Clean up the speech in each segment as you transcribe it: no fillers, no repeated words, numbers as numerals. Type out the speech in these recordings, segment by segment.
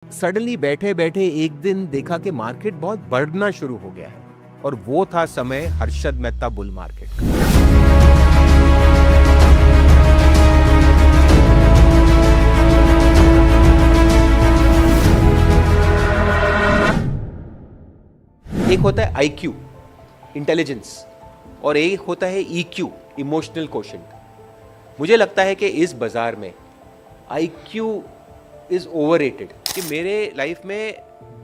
Suddenly बैठे बैठे एक दिन देखा कि मार्केट बहुत बढ़ना शुरू हो गया है और वो था समय हर्षद मेहता बुल मार्केट का। एक होता है आईक्यू, इंटेलिजेंस, और एक होता है ईक्यू, इमोशनल कोशेंट। मुझे लगता है कि इस बाजार में आईक्यू इज ओवररेटेड। कि मेरे लाइफ में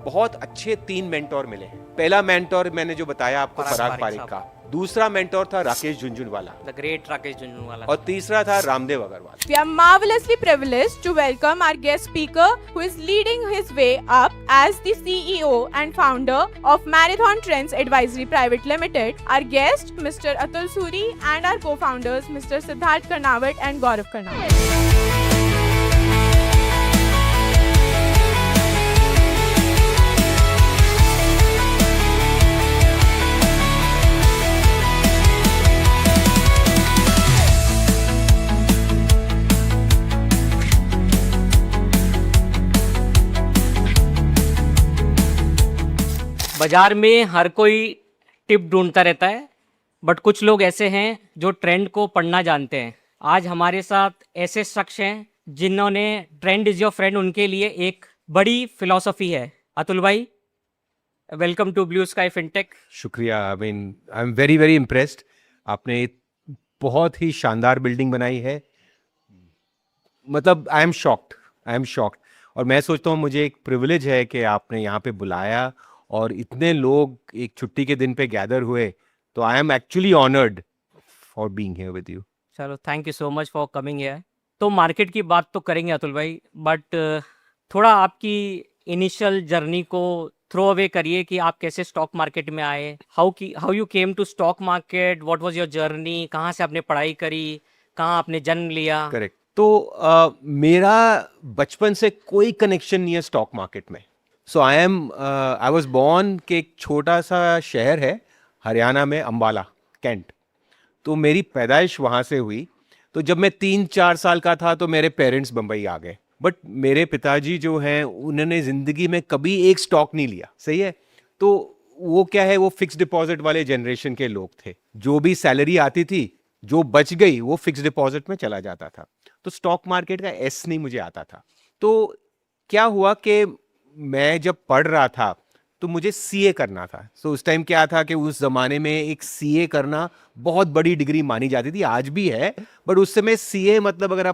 बहुत अच्छे 3 मेंटोर मिले हैं। पहला मेंटोर मैंने जो बताया आपको, पराग पारिक का। दूसरा मेंटोर था राकेश झुनझुनवाला, द ग्रेट राकेश झुनझुनवाला, और तीसरा था Ramdev Agarwal. We are marvelously privileged to welcome our guest speaker who is leading his way up as the CEO and founder of Marathon Trends Advisory Private Limited. Our guest, Mr. Atul Suri, and our co-founders, Mr. Siddharth Karnawat and Gaurav Karnawat. बाजार में हर कोई tip ढूंढता रहता है, but कुछ लोग ऐसे हैं जो ट्रेंड को पढ़ना जानते हैं। आज हमारे साथ ऐसे शख्स हैं जिन्होंने ट्रेंड इज योर फ्रेंड उनके लिए एक बड़ी फिलॉसफी है। अतुल भाई, welcome to blue sky fintech. शुक्रिया। I am very very impressed. आपने बहुत ही शानदार बिल्डिंग बनाई है। मतलब आई एम शॉक्ड। और मैं सोचता हूँ मुझे एक प्रिविलेज है कि आपने यहाँ पे बुलाया और इतने लोग एक छुट्टी के दिन पे गैदर हुए, तो I am actually honoured for being here with you. चलो, thank you so much for coming here. तो मार्केट की बात तो करेंगे अतुल भाई, बट थोड़ा आपकी इनिशियल जर्नी को थ्रो अवे करिए कि आप कैसे स्टॉक मार्केट में आए। How you came to stock market, what was your journey, कहाँ से आपने पढ़ाई करी, कहाँ आपने जन्म लिया? करेक्ट। तो मेरा बचपन से कोई कनेक्शन नहीं है स्टॉक मार्केट में। सो आई वाज बॉर्न के एक छोटा सा शहर है हरियाणा में, अंबाला, कैंट। तो मेरी पैदाइश वहाँ से हुई। तो जब मैं 3-4 साल का था तो मेरे पेरेंट्स बम्बई आ गए। बट मेरे पिताजी जो हैं उन्होंने ज़िंदगी में कभी एक स्टॉक नहीं लिया। सही है। तो वो क्या है, वो फिक्स डिपॉजिट वाले जनरेशन के लोग थे। जो भी सैलरी आती थी, जो बच गई, वो फिक्स डिपॉजिट में चला जाता था। तो स्टॉक मार्केट का एस नहीं मुझे आता था। तो क्या हुआ कि मैं जब पढ़ रहा था तो मुझे सीए करना था। सो उस टाइम क्या था कि उस जमाने में एक सीए करना बहुत बड़ी डिग्री मानी जाती थी, आज भी है। बट उस समय सीए मतलब अगर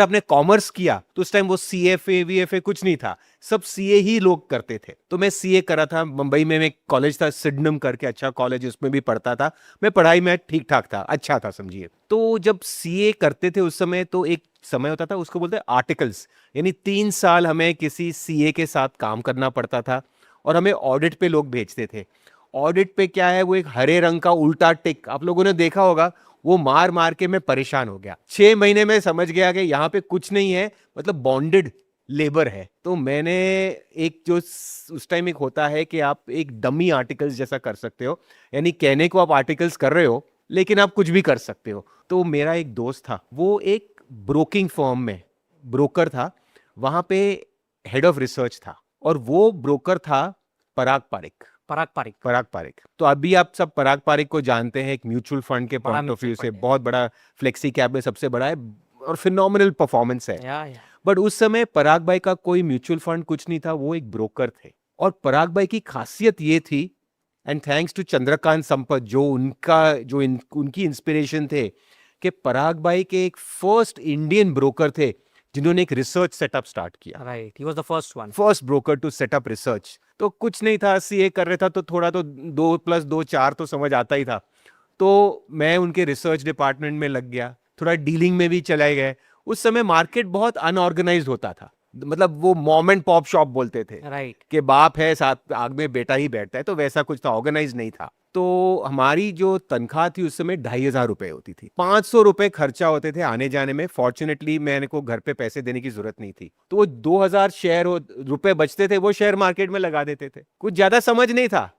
आपने कॉमर्स किया तो उस टाइम वो सीएफए वीएफए कुछ नहीं था, सब सीए ही लोग करते थे। तो मैं सीए करा था। मुंबई में एक कॉलेज था सिडनम करके, अच्छा कॉलेज, उसमें भी पढ़ता था मैं। पढ़ाई में ठीक ठाक था, अच्छा था समझिए। तो जब सीए करते थे उस समय, तो एक समय होता था, उसको बोलते हैं आर्टिकल्स। यानी 3 साल हमें किसी सीए के साथ काम करना पड़ता था और हमें ऑडिट पे लोग भेजते थे। ऑडिट पे क्या है, वो एक हरे रंग का उल्टा टिक, आप लोगों ने देखा होगा, वो मार मार के मैं परेशान हो गया। 6 महीने में समझ गया कि यहाँ पे कुछ नहीं है, मतलब बॉन्डेड लेबर है। तो मैंने एक जो उस टाइम एक होता है कि आप एक डमी आर्टिकल्स जैसा कर सकते हो, यानी कहने को आप आर्टिकल्स कर रहे हो लेकिन आप कुछ भी कर सकते हो। तो मेरा एक दोस्त था, वो एक ब्रोकिंग फर्म में ब्रोकर था, वहां पे हेड ऑफ रिसर्च था, और वो ब्रोकर था पराग पारिक। तो अभी आप सब पराग पारिक को जानते हैं, एक म्यूचुअल फंड के पॉइंट ऑफ व्यू से बहुत बड़ा, फ्लेक्सी कैप में सबसे बड़ा है और फिनोमिनल परफॉर्मेंस है। बट उस समय पराग भाई का कोई म्यूचुअल फंड कुछ नहीं था, वो एक ब्रोकर थे। और पराग भाई की खासियत ये थी, and thanks to Chandrakant Sampat जो उनकी इंस्पिरेशन थे, कि पराग भाई के एक फर्स्ट इंडियन ब्रोकर थे जिन्होंने एक रिसर्च सेटअप स्टार्ट किया। Right, he was the first broker to set up research. तो कुछ नहीं था, सीए कर रहा था, तो थोड़ा तो 2+2 4 तो समझ आता ही था। तो मैं उनके रिसर्च डिपार्टमेंट में लग गया, थोड़ा डीलिंग में भी चले गए। उस समय मार्केट बहुत अनऑर्गेनाइज्ड होता था, मतलब वो मॉम एंड पॉप शॉप बोलते थे। राइट। कि बाप है साथ, आग में बेटा ही बैठता है, तो वैसा कुछ था, ऑर्गेनाइज नहीं था। तो हमारी जो तनख्वाह थी उस समय 2,500 रुपए होती थी। 500 रुपए खर्चा होते थे आने जाने में। फॉर्चुनेटली मैंने को घर पे पैसे देने की जरूरत नहीं थी, तो वो 2,000 रुपए बचते थे, वो शेयर मार्केट में लगा देते थे। कुछ ज्यादा समझ नहीं था,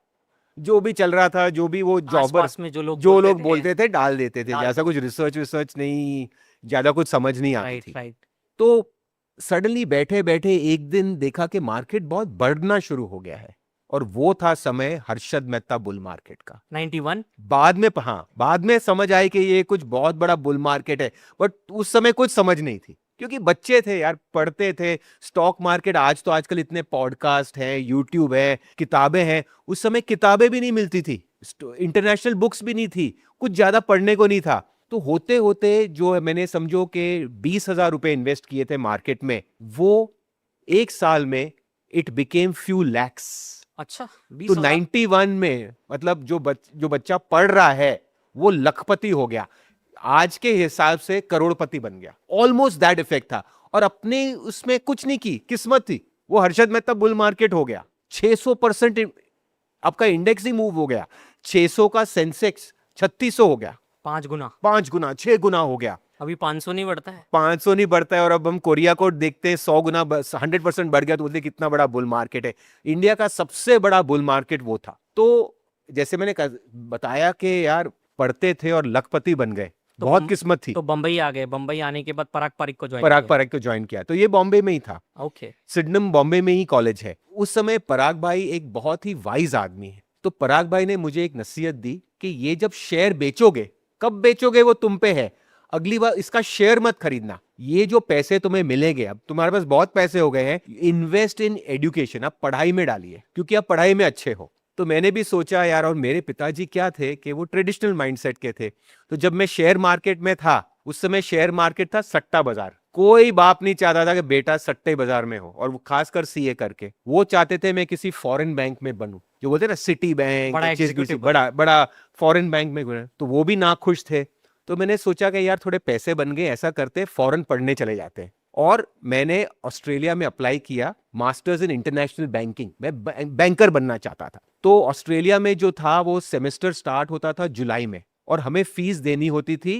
जो भी चल रहा था, जो भी वो जॉबर्स में जो लोग बोलते थे डाल देते थे। जैसा कुछ रिसर्च नहीं, ज्यादा कुछ समझ नहीं आती थी। राइट। तो सडनली बैठे बैठे एक दिन देखा कि मार्केट बहुत बढ़ना शुरू हो गया है, और वो था समय हर्षद मेहता बुल मार्केट का। 91। बाद में समझ आई कि ये कुछ बहुत बड़ा बुल मार्केट है, बट उस समय कुछ समझ नहीं थी, क्योंकि बच्चे थे यार, पढ़ते थे स्टॉक मार्केट। आज तो आजकल इतने पॉडकास्ट हैं, यूट्यूब है, किताबें हैं, उस समय किताबें भी नहीं मिलती थी, इंटरनेशनल बुक्स भी नहीं थी, कुछ ज्यादा पढ़ने को नहीं था। तो होते होते जो मैंने समझो कि 20,000 रुपए इन्वेस्ट किए थे मार्केट में, वो एक साल में इट बिकेम फ्यू लैक्स। अच्छा, तो 20,000। 91 में मतलब जो बच्चा पढ़ रहा है वो लखपति हो गया, आज के हिसाब से करोड़पति बन गया। ऑलमोस्ट दैट इफेक्ट था, और अपने उसमें कुछ नहीं की, किस्मत थी, वो हर्षद मेहता बुल मार्केट हो गया। 600% आपका इंडेक्स ही मूव हो गया, 600 का सेंसेक्स 3600 हो गया, 5 गुना। 5 गुना 6 गुना हो गया। अभी 500 नहीं बढ़ता है। 500 नहीं बढ़ता है, और अब हम कोरिया को देखते हैं 100 गुना 100% बढ़ गया, तो बोलते कितना बड़ा बुल मार्केट है। इंडिया का सबसे बड़ा बुल मार्केट वो था। तो जैसे मैंने बताया कि यार पढ़ते थे और लखपति बन गए, तो बहुत किस्मत थी। तो बम्बई आ गए, बम्बई आने के बाद पराग पारिक को ज्वाइन पराग पारिक को ज्वाइन किया, तो ये बॉम्बे में ही था, ओके। सिडनम बॉम्बे में ही कॉलेज है। उस समय पराग भाई एक बहुत ही वाइज आदमी है, तो पराग भाई ने मुझे एक नसीहत दी कि ये जब शेयर बेचोगे, कब बेचोगे वो तुम पे है, अगली बार इसका शेयर मत खरीदना। ये जो पैसे तुम्हें मिलेंगे, अब तुम्हारे पास बहुत पैसे हो गए हैं, इन्वेस्ट इन एजुकेशन, आप पढ़ाई में डालिए, क्योंकि आप पढ़ाई में अच्छे हो। तो मैंने भी सोचा यार, और मेरे पिताजी क्या थे कि वो ट्रेडिशनल माइंडसेट के थे। तो जब मैं शेयर मार्केट में था, उस समय शेयर मार्केट था सट्टा बाजार, कोई बाप नहीं चाहता था कि बेटा सट्टे बाजार में हो, और वो खासकर सीए करके वो चाहते थे मैं किसी फॉरेन बैंक में बनूं, जो बोलते ना सिटी बैंक, बड़ा executive बड़ा फॉरेन बैंक में बनूं। तो वो भी नाखुश थे। तो मैंने सोचा कि यार थोड़े पैसे बन गए, ऐसा करते फॉरेन पढ़ने चले जाते हैं, और मैंने ऑस्ट्रेलिया में अप्लाई किया मास्टर्स इन इंटरनेशनल बैंकिंग। मैं बैंकर बनना चाहता था। तो ऑस्ट्रेलिया में जो था वो सेमेस्टर स्टार्ट होता था जुलाई में, और हमें फीस देनी होती थी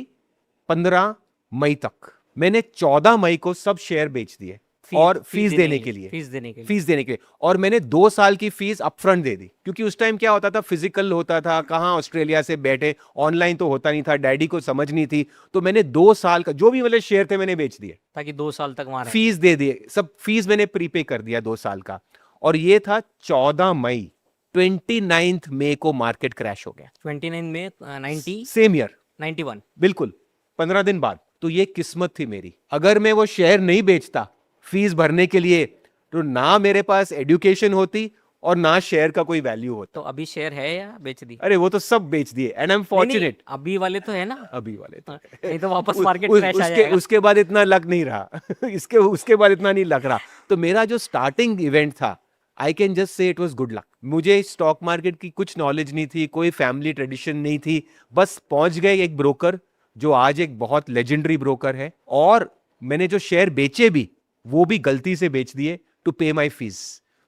15 मई तक। मैंने 14 मई को सब शेयर बेच दिए, और फीस देने के लिए, और मैंने 2 साल की फीस अपफ्रंट दे दी, क्योंकि उस टाइम क्या होता था, फिजिकल होता था, कहाँ ऑस्ट्रेलिया से बैठे, ऑनलाइन तो होता नहीं था, डैडी को समझ नहीं थी। तो मैंने 2 साल का जो भी मतलब शेयर थे मैंने बेच दिए, ताकि 2 साल तक वहां फीस दे दिए, सब फीस मैंने प्रीपे कर दिया 2 साल का। और ये था 14 मई, 29 मई को मार्केट क्रैश हो गया। 29 में 90 सेम ईयर 91 बिल्कुल 15 दिन बाद। तो ये किस्मत थी मेरी, अगर मैं वो शेयर नहीं बेचता फीस भरने के लिए, तो ना मेरे पास एजुकेशन होती और ना शेयर का कोई वैल्यू होता। तो अभी शेयर है या बेच दी? अरे वो तो सब बेच दिए, एंड आई एम फॉर्चुनेट। अभी वाले तो है ना? अभी वाले तो नहीं तो वापस मार्केट क्रैश आ जाएगा। उसके बाद इतना लग नहीं रहा उसके बाद इतना नहीं लग रहा। तो मेरा जो स्टार्टिंग इवेंट था, I can just say it was good luck. मुझे स्टॉक मार्केट की कुछ नॉलेज नहीं थी, कोई फैमिली ट्रेडिशन नहीं थी, बस पहुंच गए एक ब्रोकर जो आज एक बहुत लेजेंडरी ब्रोकर है, और मैंने जो शेयर बेचे भी वो भी गलती से बेच दिए to pay my fees.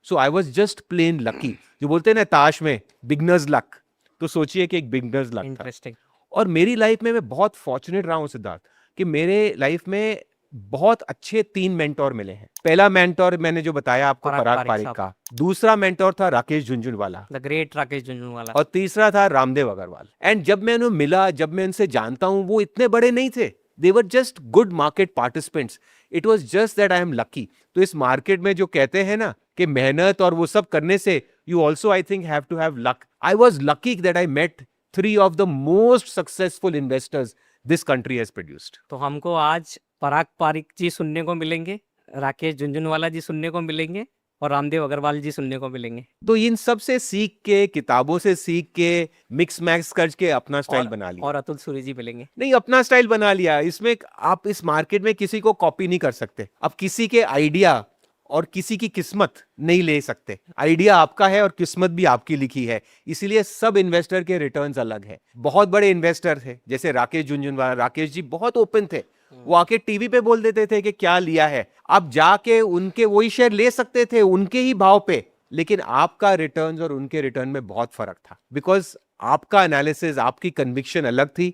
So I was just plain lucky, जो बोलते हैं ना ताश में बिगनर्स लक, तो सोचिए कि एक बिगनर्स लक था। इंटरेस्टिंग। और मेरी लाइफ में मैं बहुत फॉर्चुनेट रहा हूं सिद्धार्थ, कि मेरे लाइफ में बहुत अच्छे 3 मेंटोर मिले हैं। पहला मेंटोर मैंने जो बताया आपको, पराग पारिक का। दूसरा मेंटोर था राकेश झुनझुनवाला, द ग्रेट राकेश झुनझुनवाला। और तीसरा था रामदेव अग्रवाल। एंड जब मैं उन्हें मिला, जब मैं उनसे जानता हूं, वो इतने बड़े नहीं थे, they were just good market participants. It was just that I am lucky. तो इस मार्केट में जो कहते हैं ना कि मेहनत और वो सब करने से, you also I think have to have luck. I was lucky that I met 3 of the most successful investors this country has produced. तो हमको आज पराग पारिक जी सुनने को मिलेंगे, राकेश झुनझुनवाला जी सुनने को मिलेंगे, और रामदेव अग्रवाल जी सुनने को मिलेंगे। तो इन सब से सीख के, किताबों से सीख के, मिक्स मैक्स करके अपना स्टाइल बना लिया। और अतुल सूरी जी मिलेंगे। नहीं, अपना स्टाइल बना लिया। इसमें आप इस मार्केट में किसी को कॉपी नहीं कर सकते, आप किसी के आइडिया और किसी की किस्मत नहीं ले सकते। आइडिया आपका है और किस्मत भी आपकी लिखी है, इसीलिए सब इन्वेस्टर के रिटर्न्स अलग है। बहुत बड़े इन्वेस्टर थे जैसे राकेश झुनझुनवाला, राकेश जी बहुत ओपन थे, वो आके टीवी पे बोल देते थे कि क्या लिया है, आप जाके उनके वही शेयर ले सकते थे उनके ही भाव पे, लेकिन आपका रिटर्न्स और उनके रिटर्न में बहुत फर्क था, बिकॉज आपका एनालिसिस, आपकी कन्विक्शन अलग थी,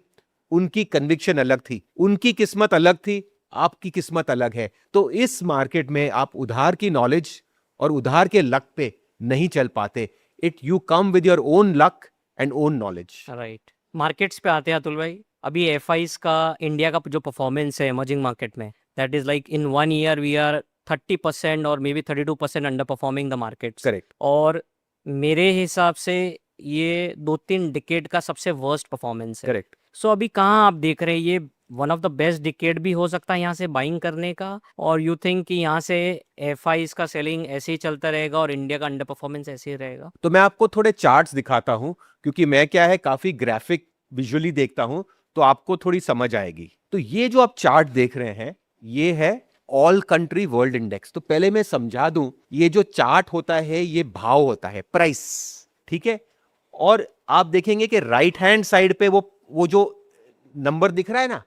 उनकी कन्विक्शन अलग थी, उनकी किस्मत अलग थी, आपकी किस्मत अलग है। तो इस मार्केट में आप उधार की नॉलेज और उधार के लक पे नहीं चल पाते। It you come with your own luck and own knowledge. Right. Markets पे आते हैं अतुल भाई। अभी एफआईज का इंडिया का जो परफॉर्मेंस है इमर्जिंग मार्केट में, That is like in 1 year we are 30% or maybe 32% underperforming the markets. Correct और मेरे हिसाब से ये 2-3 डिकेड का सबसे वर्स्ट परफॉर्मेंस है. करेक्ट सो अभी कहाँ आप देख रहे हैं ये one of the best decade भी हो सकता है यहाँ से बाइंग करने का, और यू थिंक कि यहाँ से एफआईज का सेलिंग ऐसे ही चलता रहेगा और इंडिया का अंडर परफॉर्मेंस ऐसे ही रहेगा? तो मैं आपको थोड़े चार्ट्स दिखाता हूं, क्योंकि मैं क्या है काफी ग्राफिक विजुअली देखता हूं, तो आपको थोड़ी समझ आएगी. तो ये जो आप चार्ट देख रहे हैं ये है ऑल कंट्री वर्ल्ड इंडेक्स. तो पहले मैं समझा दूं, ये जो चार्ट होता है ये भाव होता है, प्राइस, ठीक है. और आप देखेंगे कि राइट हैंड साइड पे वो जो नंबर दिख रहा है ना,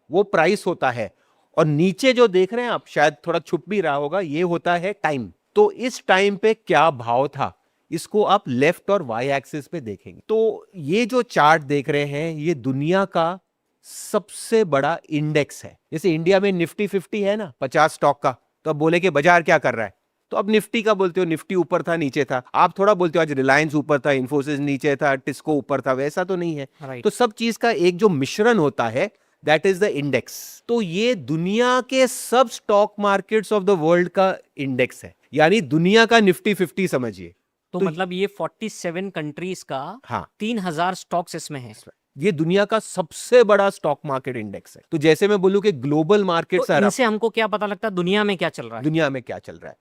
वो प्राइस होता है, और नीचे जो देख रहे हैं आप, शायद थोड़ा छुप भी रहा होगा, ये होता है टाइम. तो इस टाइम पे क्या भाव था, इसको आप लेफ्ट और वाई एक्सिस पे देखेंगे. तो ये जो चार्ट देख रहे हैं ये दुनिया का सबसे बड़ा इंडेक्स है. जैसे इंडिया में निफ्टी 50 है ना, 50 स्टॉक का. तो अब बोले कि बाजार क्या कर रहा है, तो अब निफ्टी का बोलते हो, निफ्टी ऊपर था नीचे था. आप थोड़ा बोलते हो आज रिलायंस ऊपर था, इन्फोसिस नीचे था, टिस्को ऊपर था. वैसा तो नहीं है. Right. तो सब चीज का एक जो मिश्रण होता है दैट इज द इंडेक्स. तो ये दुनिया के सब stock markets of the world का इंडेक्स है, यानी दुनिया का निफ्टी 50 समझिए. तो मतलब ये 47 कंट्रीज का हाँ, 3000 स्टॉक्स इसमें है. ये दुनिया का सबसे बड़ा स्टॉक मार्केट इंडेक्स है. तो जैसे मैं बोलूं कि ग्लोबल मार्केट्स तो इनसे हमको क्या पता लगता है दुनिया में क्या चल रहा है? दुनिया में क्या चल रहा है.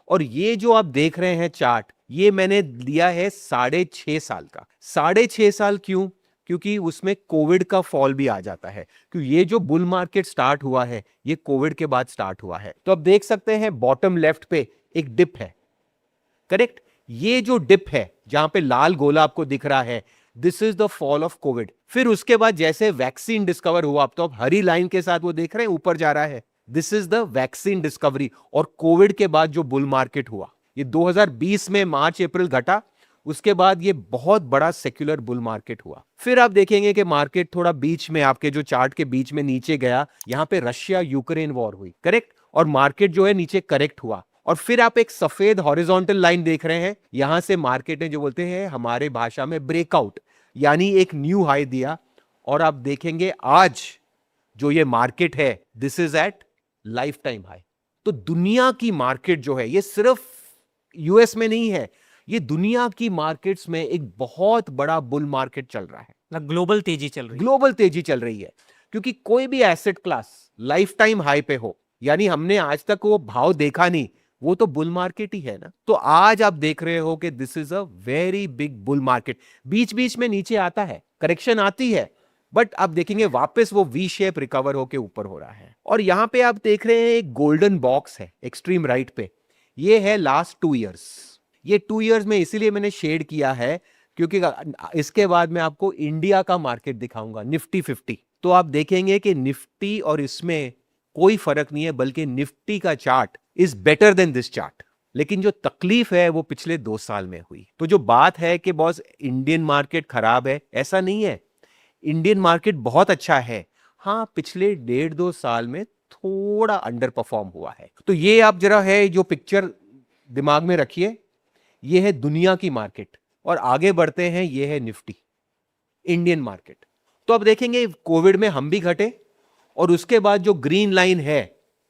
और ये जो आप देख रहे हैं चार्ट, ये मैंने लिया है 6.5 साल का. 6.5 साल क्यों? क्योंकि उसमें कोविड का फॉल भी आ जाता है. क्योंकि ये जो बुल मार्केट स्टार्ट हुआ है ये कोविड के बाद स्टार्ट हुआ है. तो आप देख सकते हैं बॉटम लेफ्ट पे एक डिप है, करेक्ट. ये जो डिप है जहां पे लाल गोला आपको दिख रहा है, this is the fall of Covid. फिर उसके बाद जैसे वैक्सीन डिस्कवर हुआ, अब तो आप हरी लाइन के साथ वो देख रहे हैं ऊपर जा रहा है, this is the vaccine discovery. और कोविड के बाद जो बुल मार्केट हुआ ये 2020 में मार्च अप्रैल घटा, उसके बाद ये बहुत बड़ा सेक्युलर बुल मार्केट हुआ. फिर आप देखेंगे कि मार्केट थोड़ा बीच में, आपके जो चार्ट के बीच में नीचे गया, यहां पे रशिया यूक्रेन वॉर हुई, करेक्ट. और मार्केट जो है नीचे करेक्ट हुआ. और फिर आप एक सफेद हॉरिजॉन्टल लाइन देख रहे हैं, यहां से मार्केट ने जो बोलते हैं हमारे भाषा में ब्रेकआउट, यानी एक न्यू हाई दिया. और आप देखेंगे आज जो ये मार्केट है this is at life time high. तो दुनिया की मार्केट जो है ये सिर्फ यूएस में नहीं है, ये दुनिया की मार्केट्स में एक बहुत बड़ा बुल मार्केट चल रहा है. ग्लोबल तेजी चल रही है. ग्लोबल तेजी चल रही है, क्योंकि कोई भी asset class life time high पे हो, यानी हमने आज तक वो भाव देखा नहीं, वो तो बुल मार्केट ही है ना. तो आज आप देख रहे हो कि this is a very big bull market. बीच बीच में नीचे आता है, करेक्शन आती है, बट आप देखेंगे वापस वो वी शेप रिकवर होके ऊपर हो रहा है. और यहां पे आप देख रहे हैं एक गोल्डन बॉक्स है एक्सट्रीम राइट पे, ये है लास्ट 2 इयर्स. ये 2 इयर्स में इसीलिए मैंने शेड किया है क्योंकि इसके बाद मैं आपको इंडिया का मार्केट दिखाऊंगा, निफ्टी 50. तो आप देखेंगे कि निफ्टी और इसमें कोई फर्क नहीं है, बल्कि निफ्टी का chart is better than this chart. लेकिन जो तकलीफ है वो पिछले 2 साल में हुई. तो जो बात है कि बॉस इंडियन मार्केट खराब है, ऐसा नहीं है. इंडियन मार्केट बहुत अच्छा है. हाँ, पिछले 1.5-2 साल में थोड़ा अंडर परफॉर्म हुआ है. तो ये आप जरा है जो पिक्चर दिमाग में रखिए, ये है दुनिया की मार्केट. और आगे बढ़ते हैं, ये है निफ्टी, इंडियन मार्केट. तो अब देखेंगे कोविड में हम भी घटे, और उसके बाद जो ग्रीन लाइन है,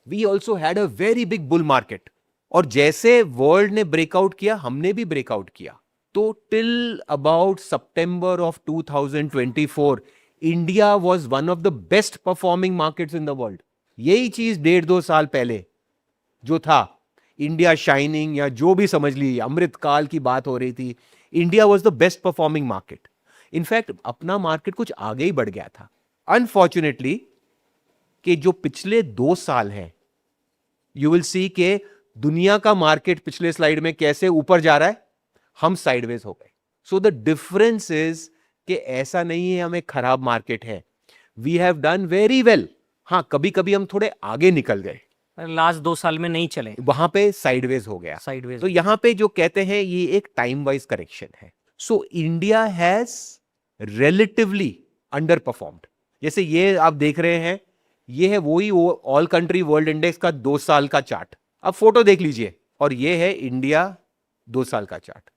we also had a very big bull market. और जैसे वर्ल्ड ने ब्रेकआउट किया, हमने भी ब्रेकआउट किया. तो till about September of 2024 India was one of the best performing markets in the world. यही चीज 1.5-2 साल पहले जो था, इंडिया शाइनिंग या जो भी समझ लीजिए, अमृतकाल की बात हो रही थी, India was the best performing market. In fact अपना मार्केट कुछ आगे ही बढ़ गया था. अनफॉर्चुनेटली कि जो पिछले 2 साल हैं, यू विल सी के दुनिया का मार्केट पिछले स्लाइड में कैसे ऊपर जा रहा है, हम साइडवेज हो गए. सो द डिफरेंस इज कि ऐसा नहीं है हमें खराब मार्केट है, we have done very well. हाँ, कभी कभी हम थोड़े आगे निकल गए, लास्ट 2 साल में नहीं चले, वहां पे साइडवेज हो गया. साइडवेज. तो यहां पे जो कहते हैं ये एक टाइम वाइज करेक्शन है. So India has relatively under performed. जैसे ये आप देख रहे हैं, ये है वही ऑल कंट्री वर्ल्ड इंडेक्स का 2 साल का चार्ट. अब फोटो देख लीजिए, और ये है इंडिया 2 साल का chart.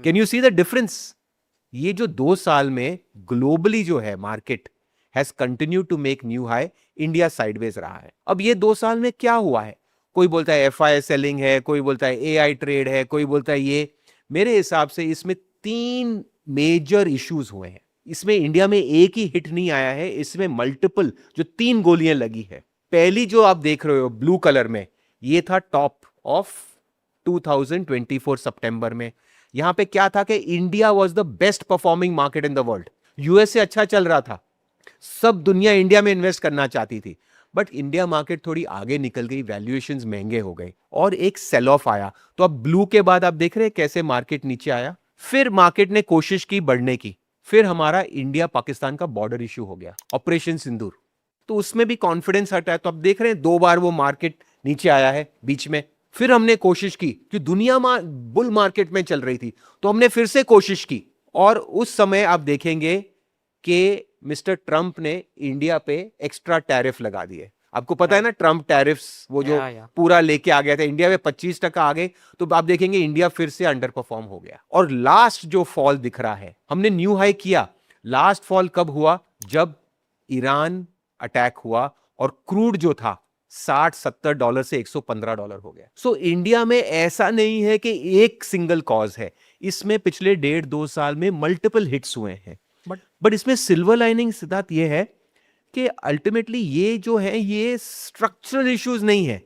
Can you see the difference? ये जो 2 साल में ग्लोबली जो है market, has continued to make new high, India sideways रहा है। अब ये 2 साल में क्या हुआ है, कोई बोलता है FI सेलिंग है, कोई बोलता है AI ट्रेड है, कोई बोलता है ये। मेरे हिसाब से इसमें 3 मेजर इश्यूज हुए हैं। इसमें इंडिया में एक ही हिट नहीं आया है, इसमें मल्टीपल जो 3 गोलियां लगी है। पहली जो आप देख रहे हो ब्लू कलर में, ये था टॉप ऑफ 2024 सितंबर में। यहां पे क्या था कि India was the best performing market in the world. US से अच्छा चल रहा था, सब दुनिया इंडिया में इन्वेस्ट करना चाहती थी, बट इंडिया मार्केट थोड़ी आगे निकल गई, वैल्यूएशंस महंगे हो गए और एक सेल ऑफ आया। तो अब ब्लू के बाद आप देख रहे हैं कैसे मार्केट नीचे आया। फिर मार्केट ने कोशिश की बढ़ने की, फिर हमारा इंडिया पाकिस्तान का बॉर्डर इशू हो गया, ऑपरेशन सिंदूर, तो उसमें भी कॉन्फिडेंस हटा है। तो अब देख रहे हैं 2 बार वो मार्केट नीचे आया है बीच में। फिर हमने कोशिश की कि दुनिया बुल मार्केट में चल रही थी, तो हमने फिर से कोशिश की और उस समय आप देखेंगे कि मिस्टर ट्रंप ने इंडिया पे एक्स्ट्रा टैरिफ लगा दिए। आपको पता है ना, ट्रंप टैरिफ्स वो जो पूरा लेके आ गया था, इंडिया में 25% आ गए, तो आप देखेंगे इंडिया फिर से अंडर परफॉर्म हो गया। और लास्ट जो फॉल दिख रहा है, हमने न्यू हाई किया, लास्ट फॉल कब हुआ, जब ईरान अटैक हुआ और क्रूड जो था $60-70 से $115 हो गया। सो इंडिया में ऐसा नहीं है कि एक सिंगल कॉज है, इसमें पिछले 1.5-2 साल में मल्टीपल हिट्स हुए हैं। बट इसमें सिल्वर लाइनिंग सिद्धार्थ ये है कि अल्टीमेटली ये जो है ये स्ट्रक्चरल इश्यूज नहीं है।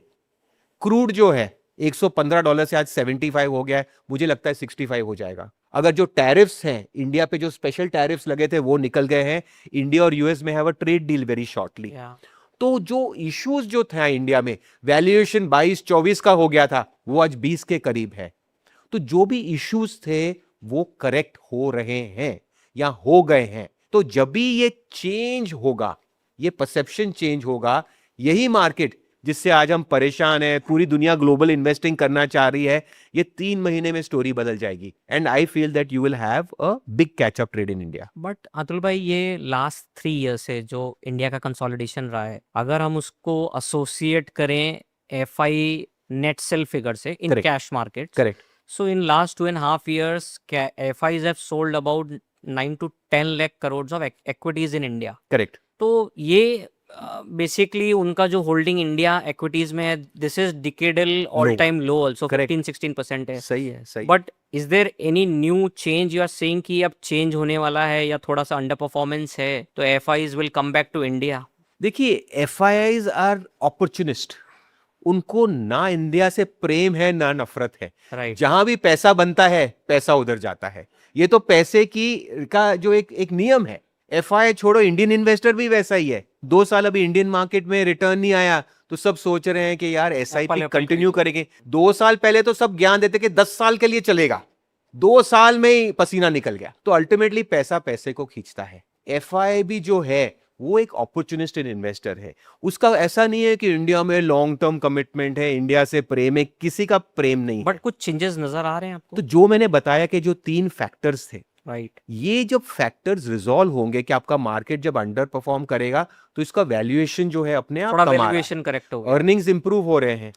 क्रूड जो है $115 से आज 75 हो गया है, मुझे लगता है 65 हो जाएगा। अगर जो टैरिफ्स हैं इंडिया पे, जो स्पेशल टैरिफ्स लगे थे वो निकल गए हैं। इंडिया और यूएस में have a trade deal very shortly. तो जो इश्यूज जो था इंडिया में, वैल्यूएशन 22-24 का हो गया था, वो आज 20 के करीब है। तो जो भी इश्यूज थे वो करेक्ट हो रहे हैं या हो गए हैं। तो जब भी ये चेंज होगा, ये परसेप्शन चेंज होगा, यही मार्केट जिससे आज हम परेशान हैं, पूरी दुनिया ग्लोबल इन्वेस्टिंग करना चाह रही है, ये 3 महीने में स्टोरी बदल जाएगी। And I feel that you will have a big catch up trade in India. But Atul भाई, ये लास्ट 3 ईयर्स से जो इंडिया का कंसोलिडेशन रहा है, अगर हम उसको एसोसिएट करें FI नेट सेल फिगर से in cash market, correct. so in last 2.5 years FIs have sold about 9 to 10 lakh crores of equities in India. Correct. तो ये बेसिकली उनका जो होल्डिंग इंडिया एक्विटीज में है, this is decadal all time low also, 15-16% है। सही है, सही। But is there any new change you are saying कि अब चेंज होने वाला है या थोड़ा सा अंडर परफॉर्मेंस है तो FIs will come back to India? देखिए, FIs आर अपॉर्चुनिस्ट, उनको ना इंडिया से प्रेम है ना नफरत है। राइट। जहां भी पैसा बनता है पैसा उधर जाता है, ये तो पैसे की का जो एक नियम है। FI छोड़ो, इंडियन इन्वेस्टर भी वैसा ही है। 2 साल अभी इंडियन मार्केट में रिटर्न नहीं आया तो सब सोच रहे हैं कि यार SIP कंटिन्यू करेंगे। 2 साल पहले तो सब ज्ञान देते कि 10 साल के लिए चलेगा, 2 साल में ही पसीना निकल गया। तो अल्टीमेटली पैसा पैसे को खींचता है। FI भी जो है वो एक अपॉर्चुनिस्ट इन्वेस्टर है। उसका ऐसा नहीं है कि इंडिया में लॉन्ग टर्म कमिटमेंट है, इंडिया से प्रेम है, किसी का प्रेम नहीं। बट कुछ चेंजेस नजर आ रहे हैं आपको? तो जो मैंने बताया कि जो 3 फैक्टर्स थे, राइट, ये जब फैक्टर्स रिजॉल्व होंगे कि आपका मार्केट जब अंडर परफॉर्म करेगा तो इसका वैल्यूएशन जो है अपने आप थोड़ा कम आ रहा है, वैल्यूएशन करेक्ट होगा, अर्निंग्स इंप्रूव हो रहे हैं।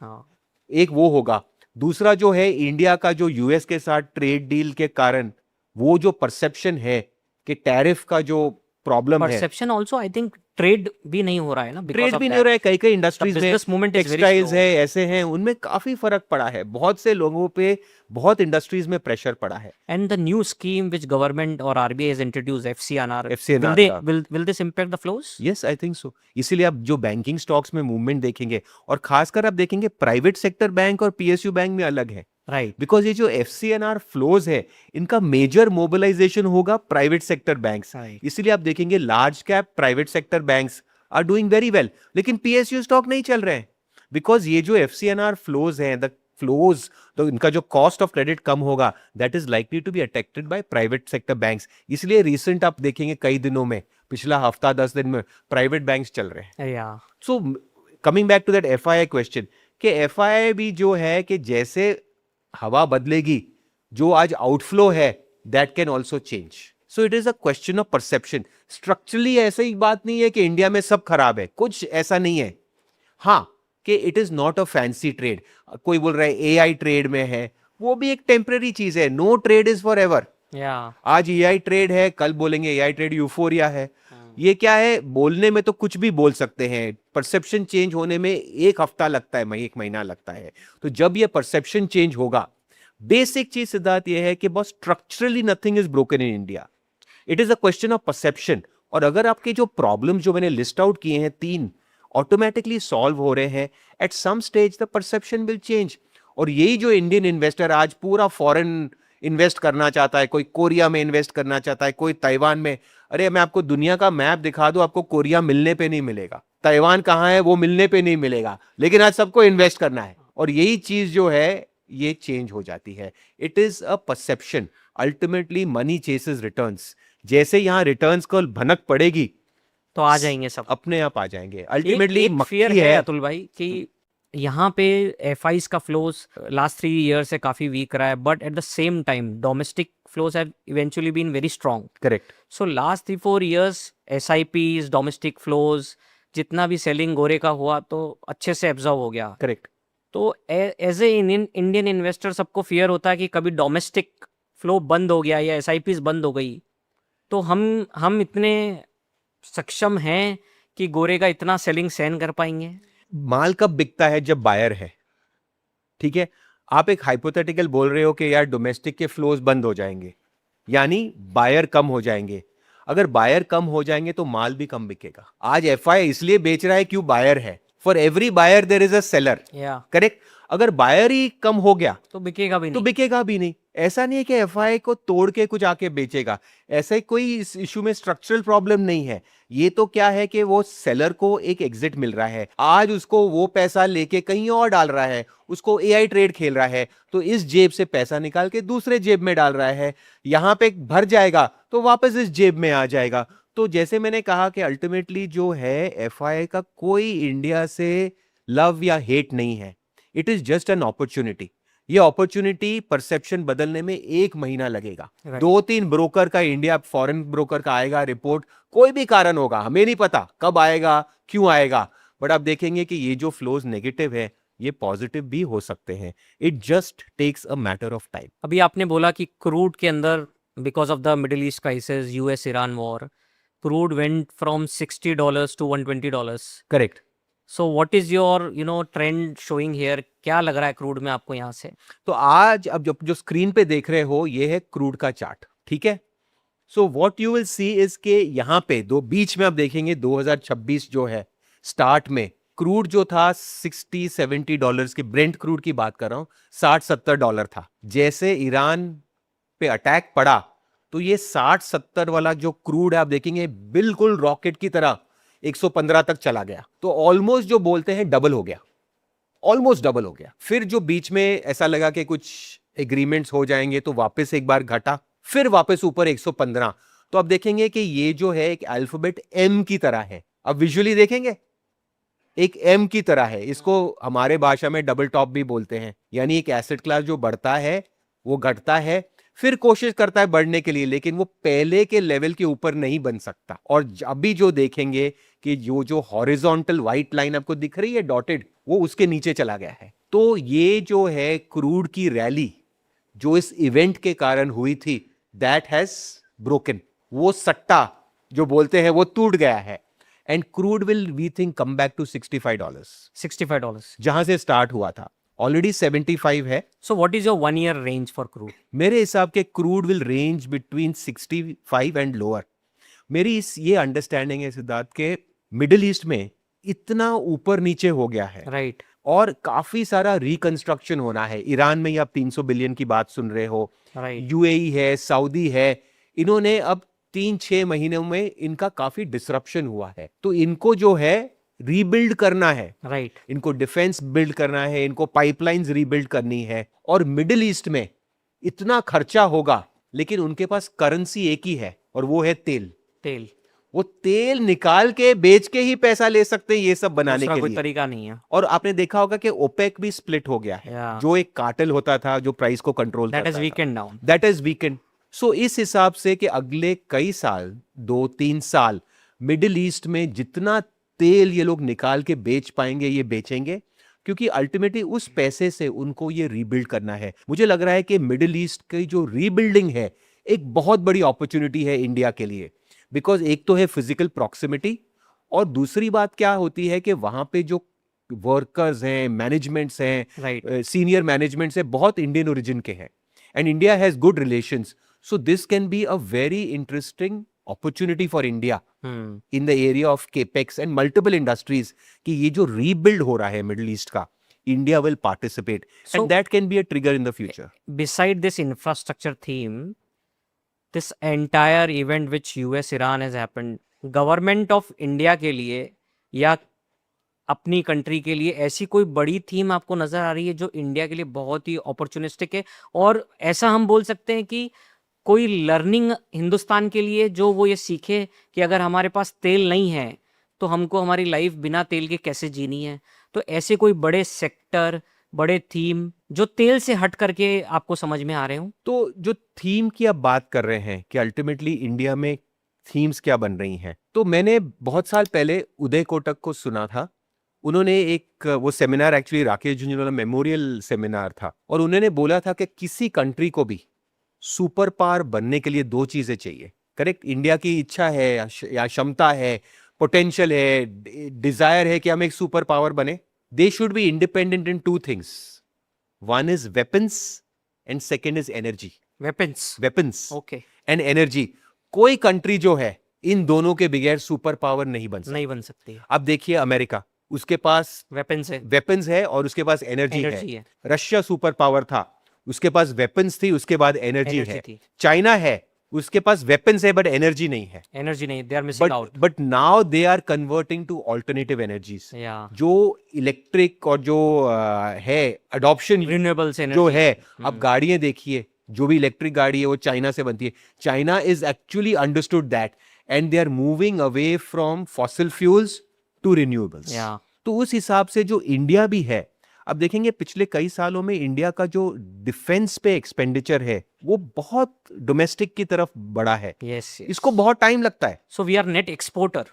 एक वो होगा। दूसरा जो है, इंडिया का जो यूएस के साथ ट्रेड डील के कारण वो जो परसेप्शन है कि टैरिफ का जो प्रॉब्लम है, perception also I think trade भी नहीं हो रहा है ना, ट्रेड भी नहीं हो रहा है। कई इंडस्ट्रीज में, business movement is very textiles है, ऐसे हैं, उनमें काफी फर्क पड़ा है। बहुत से लोगों पे, बहुत इंडस्ट्रीज में प्रेशर पड़ा है। And the new scheme which government or RBI has introduced, FCNR, will this impact the flows? Yes, I think so. इसीलिए आप जो बैंकिंग स्टॉक्स में मूवमेंट देखेंगे, और खासकर आप देखेंगे प्राइवेट सेक्टर बैंक और PSU बैंक में अलग है। राइट, बिकॉज ये जो FCNR फ्लोज है, इनका मेजर मोबिलाइजेशन होगा प्राइवेट सेक्टर बैंक्स। इसीलिए आप देखेंगे large cap private sector banks are doing very well, लेकिन PSU स्टॉक नहीं चल रहे हैं। बिकॉज ये जो FCNR फ्लोज हैं, द फ्लोज, तो इनका जो कॉस्ट ऑफ क्रेडिट कम होगा, that is likely to be attracted by private sector banks. इसलिए रिसेंट आप देखेंगे कई दिनों में, पिछला हफ्ता 10 दिन में प्राइवेट बैंक्स चल रहे हैं। So coming back to that FII question, कि FII भी जो है कि जैसे हवा बदलेगी, जो आज आउटफ्लो है that can also change. So it is a question of perception. Structurally ऐसा ही बात नहीं है कि इंडिया में सब खराब है, कुछ ऐसा नहीं है। हाँ, कि it is not a fancy trade. कोई बोल रहा है AI ट्रेड में है, वो भी एक टेम्पररी चीज है। No trade is forever. आज AI ट्रेड है, कल बोलेंगे AI ट्रेड यूफोरिया है। ये क्या है, बोलने में तो कुछ भी बोल सकते हैं, परसेप्शन चेंज होने में एक हफ्ता लगता है, एक महीना लगता है। तो जब ये परसेप्शन चेंज होगा, बेसिक चीज सिद्धार्थ ये है कि बस structurally nothing is broken in India, it is a question of perception. और अगर आपके जो प्रॉब्लम जो मैंने लिस्ट आउट किए हैं 3 ऑटोमेटिकली सॉल्व हो रहे हैं, at some stage the perception will change. और यही जो इंडियन इन्वेस्टर आज पूरा फॉरेन इन्वेस्ट करना चाहता है, कोई कोरिया में इन्वेस्ट करना चाहता है, कोई ताइवान में। अरे मैं आपको दुनिया का मैप दिखा दूं, आपको कोरिया मिलने पे नहीं मिलेगा, ताइवान कहाँ है वो मिलने पे नहीं मिलेगा, लेकिन आज सबको इन्वेस्ट करना है। और यही चीज जो है ये चेंज हो जाती है। It is a perception, ultimately money chases returns. जैसे यहाँ रिटर्न्स को भनक पड़ेगी तो आ जाएंगे सब, अपने आप आ जाएंगे। अल्टीमेटली एक फियर है अतुल भाई कि यहाँ पे एफआईज का फ्लोज लास्ट 3 ईयर से काफी वीक रहा है, but at the same time domestic flows have eventually been very strong. Correct. So last 3-4 years SIPs, domestic flows, जितना भी सेलिंग गोरे का हुआ तो अच्छे से एब्जॉर्व हो गया। करेक्ट। तो एज ए इंडियन इन्वेस्टर सबको फियर होता है कि कभी डोमेस्टिक फ्लो बंद हो गया या एसआईपीज बंद हो गई तो हम इतने सक्षम हैं कि गोरे का इतना सेलिंग सहन कर पाएंगे। माल कब बिकता है? जब बायर है। ठीक है, आप एक हाइपोथेटिकल बोल रहे हो कि यार डोमेस्टिक के फ्लोज बंद हो जाएंगे, यानी बायर कम हो जाएंगे। अगर बायर कम हो जाएंगे तो माल भी कम बिकेगा। आज एफआई इसलिए बेच रहा है क्यों? बायर है। For every buyer there is a seller. Correct. अगर बायर ही कम हो गया तो बिकेगा भी नहीं। तो बिकेगा भी नहीं। ऐसा नहीं है कि एफआई को तोड़ के कुछ आके बेचेगा, ऐसा कोई इस इशू में स्ट्रक्चरल प्रॉब्लम नहीं है। ये तो क्या है कि वो सेलर को एक एग्जिट मिल रहा है, आज उसको वो पैसा लेके कहीं और डाल रहा है, उसको एआई ट्रेड खेल रहा है, तो इस जेब से पैसा निकाल के दूसरे जेब में डाल रहा है, यहां पे भर जाएगा तो वापस इस जेब में आ जाएगा। तो जैसे मैंने कहा कि अल्टीमेटली जो है एफआई का कोई इंडिया से लव या हेट नहीं है, it is just an opportunity. ये अपॉर्चुनिटी परसेप्शन बदलने में 1 महीना लगेगा। 2-3 ब्रोकर का, इंडिया फॉरेन ब्रोकर का आएगा रिपोर्ट, कोई भी कारण होगा, हमें नहीं पता कब आएगा, क्यों आएगा, बट आप देखेंगे कि ये जो फ्लोज नेगेटिव है ये पॉजिटिव भी हो सकते हैं। It just takes a matter of time. अभी आपने बोला कि क्रूड के अंदर because of the Middle East crisis, US Iran war, crude went from $60 to $120। Correct. So what is your trend showing here? क्या लग रहा है क्रूड में आपको यहाँ से? तो आज अब जो स्क्रीन पे देख रहे हो ये है क्रूड का चार्ट। ठीक है, so what you will see is के यहाँ पे दो बीच में आप देखेंगे 2026 जो है स्टार्ट में क्रूड जो था $60-70 के, ब्रेंट क्रूड की बात कर रहा हूं, $60-70 था। जैसे ईरान पे अटैक पड़ा तो ये 60-70 वाला जो क्रूड है आप देखेंगे बिल्कुल रॉकेट की तरह 115 तक चला गया। तो ऑलमोस्ट जो बोलते हैं डबल हो गया, ऑलमोस्ट डबल हो गया। फिर जो बीच में ऐसा लगा कि कुछ एग्रीमेंट्स हो जाएंगे तो वापस एक बार घटा, फिर वापस ऊपर 115। तो अब देखेंगे कि ये जो है एक अल्फाबेट एम की तरह है। अब विजुअली देखेंगे एक एम की तरह है, इसको हमारे भाषा में डबल टॉप भी बोलते हैं। यानी एक एसेट क्लास जो बढ़ता है वो घटता है, फिर कोशिश करता है बढ़ने के लिए, लेकिन वो पहले के लेवल के ऊपर नहीं बन सकता। और अभी जो देखेंगे कि जो हॉरिजॉन्टल व्हाइट लाइन आपको दिख रही है डॉटेड, वो उसके नीचे चला गया है। तो ये जो है क्रूड की रैली जो इस इवेंट के कारण हुई थी, दैट हैज ब्रोकन। वो सट्टा जो बोलते हैं वो टूट गया है, and crude will we think come back to $65 जहां से स्टार्ट हुआ था। ऑलरेडी 75 है। So what is your 1 year range for crude? मेरे हिसाब के crude will range between 65 and lower. मेरी ये अंडरस्टैंडिंग है सिद्धार्थ के मिडिल ईस्ट में इतना ऊपर नीचे हो गया है, राइट, और काफी सारा रिकंस्ट्रक्शन होना है। ईरान में ही आप 300 बिलियन की बात सुन रहे हो, राइट, यूएई है, सऊदी है, इन्होंने अब 3-6 महीनों में इनका काफी डिसरप्शन हुआ है। तो इनको जो है रीबिल्ड करना है, राइट, इनको डिफेंस बिल्ड करना है, इनको पाइपलाइंस रीबिल्ड करनी है। और मिडिल ईस्ट में इतना खर्चा होगा, लेकिन उनके पास करेंसी एक ही है और वो है तेल। वो तेल निकाल के बेच के ही पैसा ले सकते हैं ये सब बनाने के कोई लिए। तरीका नहीं है। और आपने देखा होगा कि ओपेक भी स्प्लिट हो गया है, जो एक कार्टेल होता था जो प्राइस को कंट्रोल करता था, दैट इज वीकेंड। सो इस हिसाब से कि अगले कई साल, 2-3 साल, मिडिल ईस्ट में जितना तेल ये लोग निकाल के बेच पाएंगे ये बेचेंगे, क्योंकि अल्टीमेटली उस पैसे से उनको ये रीबिल्ड करना है। मुझे लग रहा है कि मिडिल ईस्ट की जो रीबिल्डिंग है एक बहुत बड़ी अपॉर्चुनिटी है इंडिया के लिए। बिकॉज एक तो है फिजिकल प्रॉक्सिमिटी, और दूसरी बात क्या होती है कि वहां पे जो वर्कर्स हैं, मैनेजमेंट्स हैं, राइट सीनियर मैनेजमेंट्स है, बहुत इंडियन ओरिजिन के हैं, and India has good relations, so this can be a very interesting opportunity for India in the area of capex and multiple industries, कि ये जो रीबिल्ड हो रहा है मिडिल ईस्ट का, India will participate, and that can be a trigger in the future. beside this infrastructure theme, this entire event which US Iran has happened, government of India के लिए या अपनी कंट्री के लिए ऐसी कोई बड़ी थीम आपको नजर आ रही है जो इंडिया के लिए बहुत ही अपॉर्चुनिस्टिक है, और ऐसा हम बोल सकते हैं कि कोई लर्निंग हिंदुस्तान के लिए जो वो ये सीखे कि अगर हमारे पास तेल नहीं है तो हमको हमारी लाइफ बिना तेल के कैसे जीनी है, तो ऐसे कोई बड़े सेक्टर, बड़े थीम जो तेल से हट करके आपको समझ में आ रहे हो? तो जो थीम की आप बात कर रहे हैं कि अल्टीमेटली इंडिया में थीम्स क्या बन रही हैं, तो मैंने बहुत साल पहले उदय कोटक को सुना था. उन्होंने एक वो seminar, actually Rakesh Jhunjhunwala memorial seminar था, और उन्होंने बोला था कि किसी कंट्री को भी सुपर पावर बनने के लिए दो चीजें चाहिए. करेक्ट, इंडिया की इच्छा है या क्षमता है, पोटेंशियल है, डिजायर है कि हम एक सुपर पावर बने. They should be independent in two things. One is weapons and second is energy. Weapons okay, and energy. कोई कंट्री जो है इन दोनों के बगैर सुपर पावर नहीं बन सकती. अब देखिए अमेरिका, उसके पास वेपन्स है और उसके पास एनर्जी है. रशिया सुपर पावर था, उसके पास वेपन्स थी, उसके बाद एनर्जी है. चाइना है, उसके पास वेपन्स है बट एनर्जी नहीं है. They are missing out. But now they are converting to alternative energies. जो इलेक्ट्रिक और जो है अडॉप्शन रिन्यूएबल्स जो है, अब गाड़ियां देखिए, जो भी इलेक्ट्रिक गाड़ी है वो चाइना से बनती है. China is actually understood that, and they are moving away from fossil fuels to renewables. तो उस हिसाब से जो इंडिया भी है, अब देखेंगे पिछले कई सालों में इंडिया का जो डिफेंस पे एक्सपेंडिचर है वो बहुत डोमेस्टिक की तरफ बढ़ा है. इसको बहुत टाइम लगता है. So we are net exporter.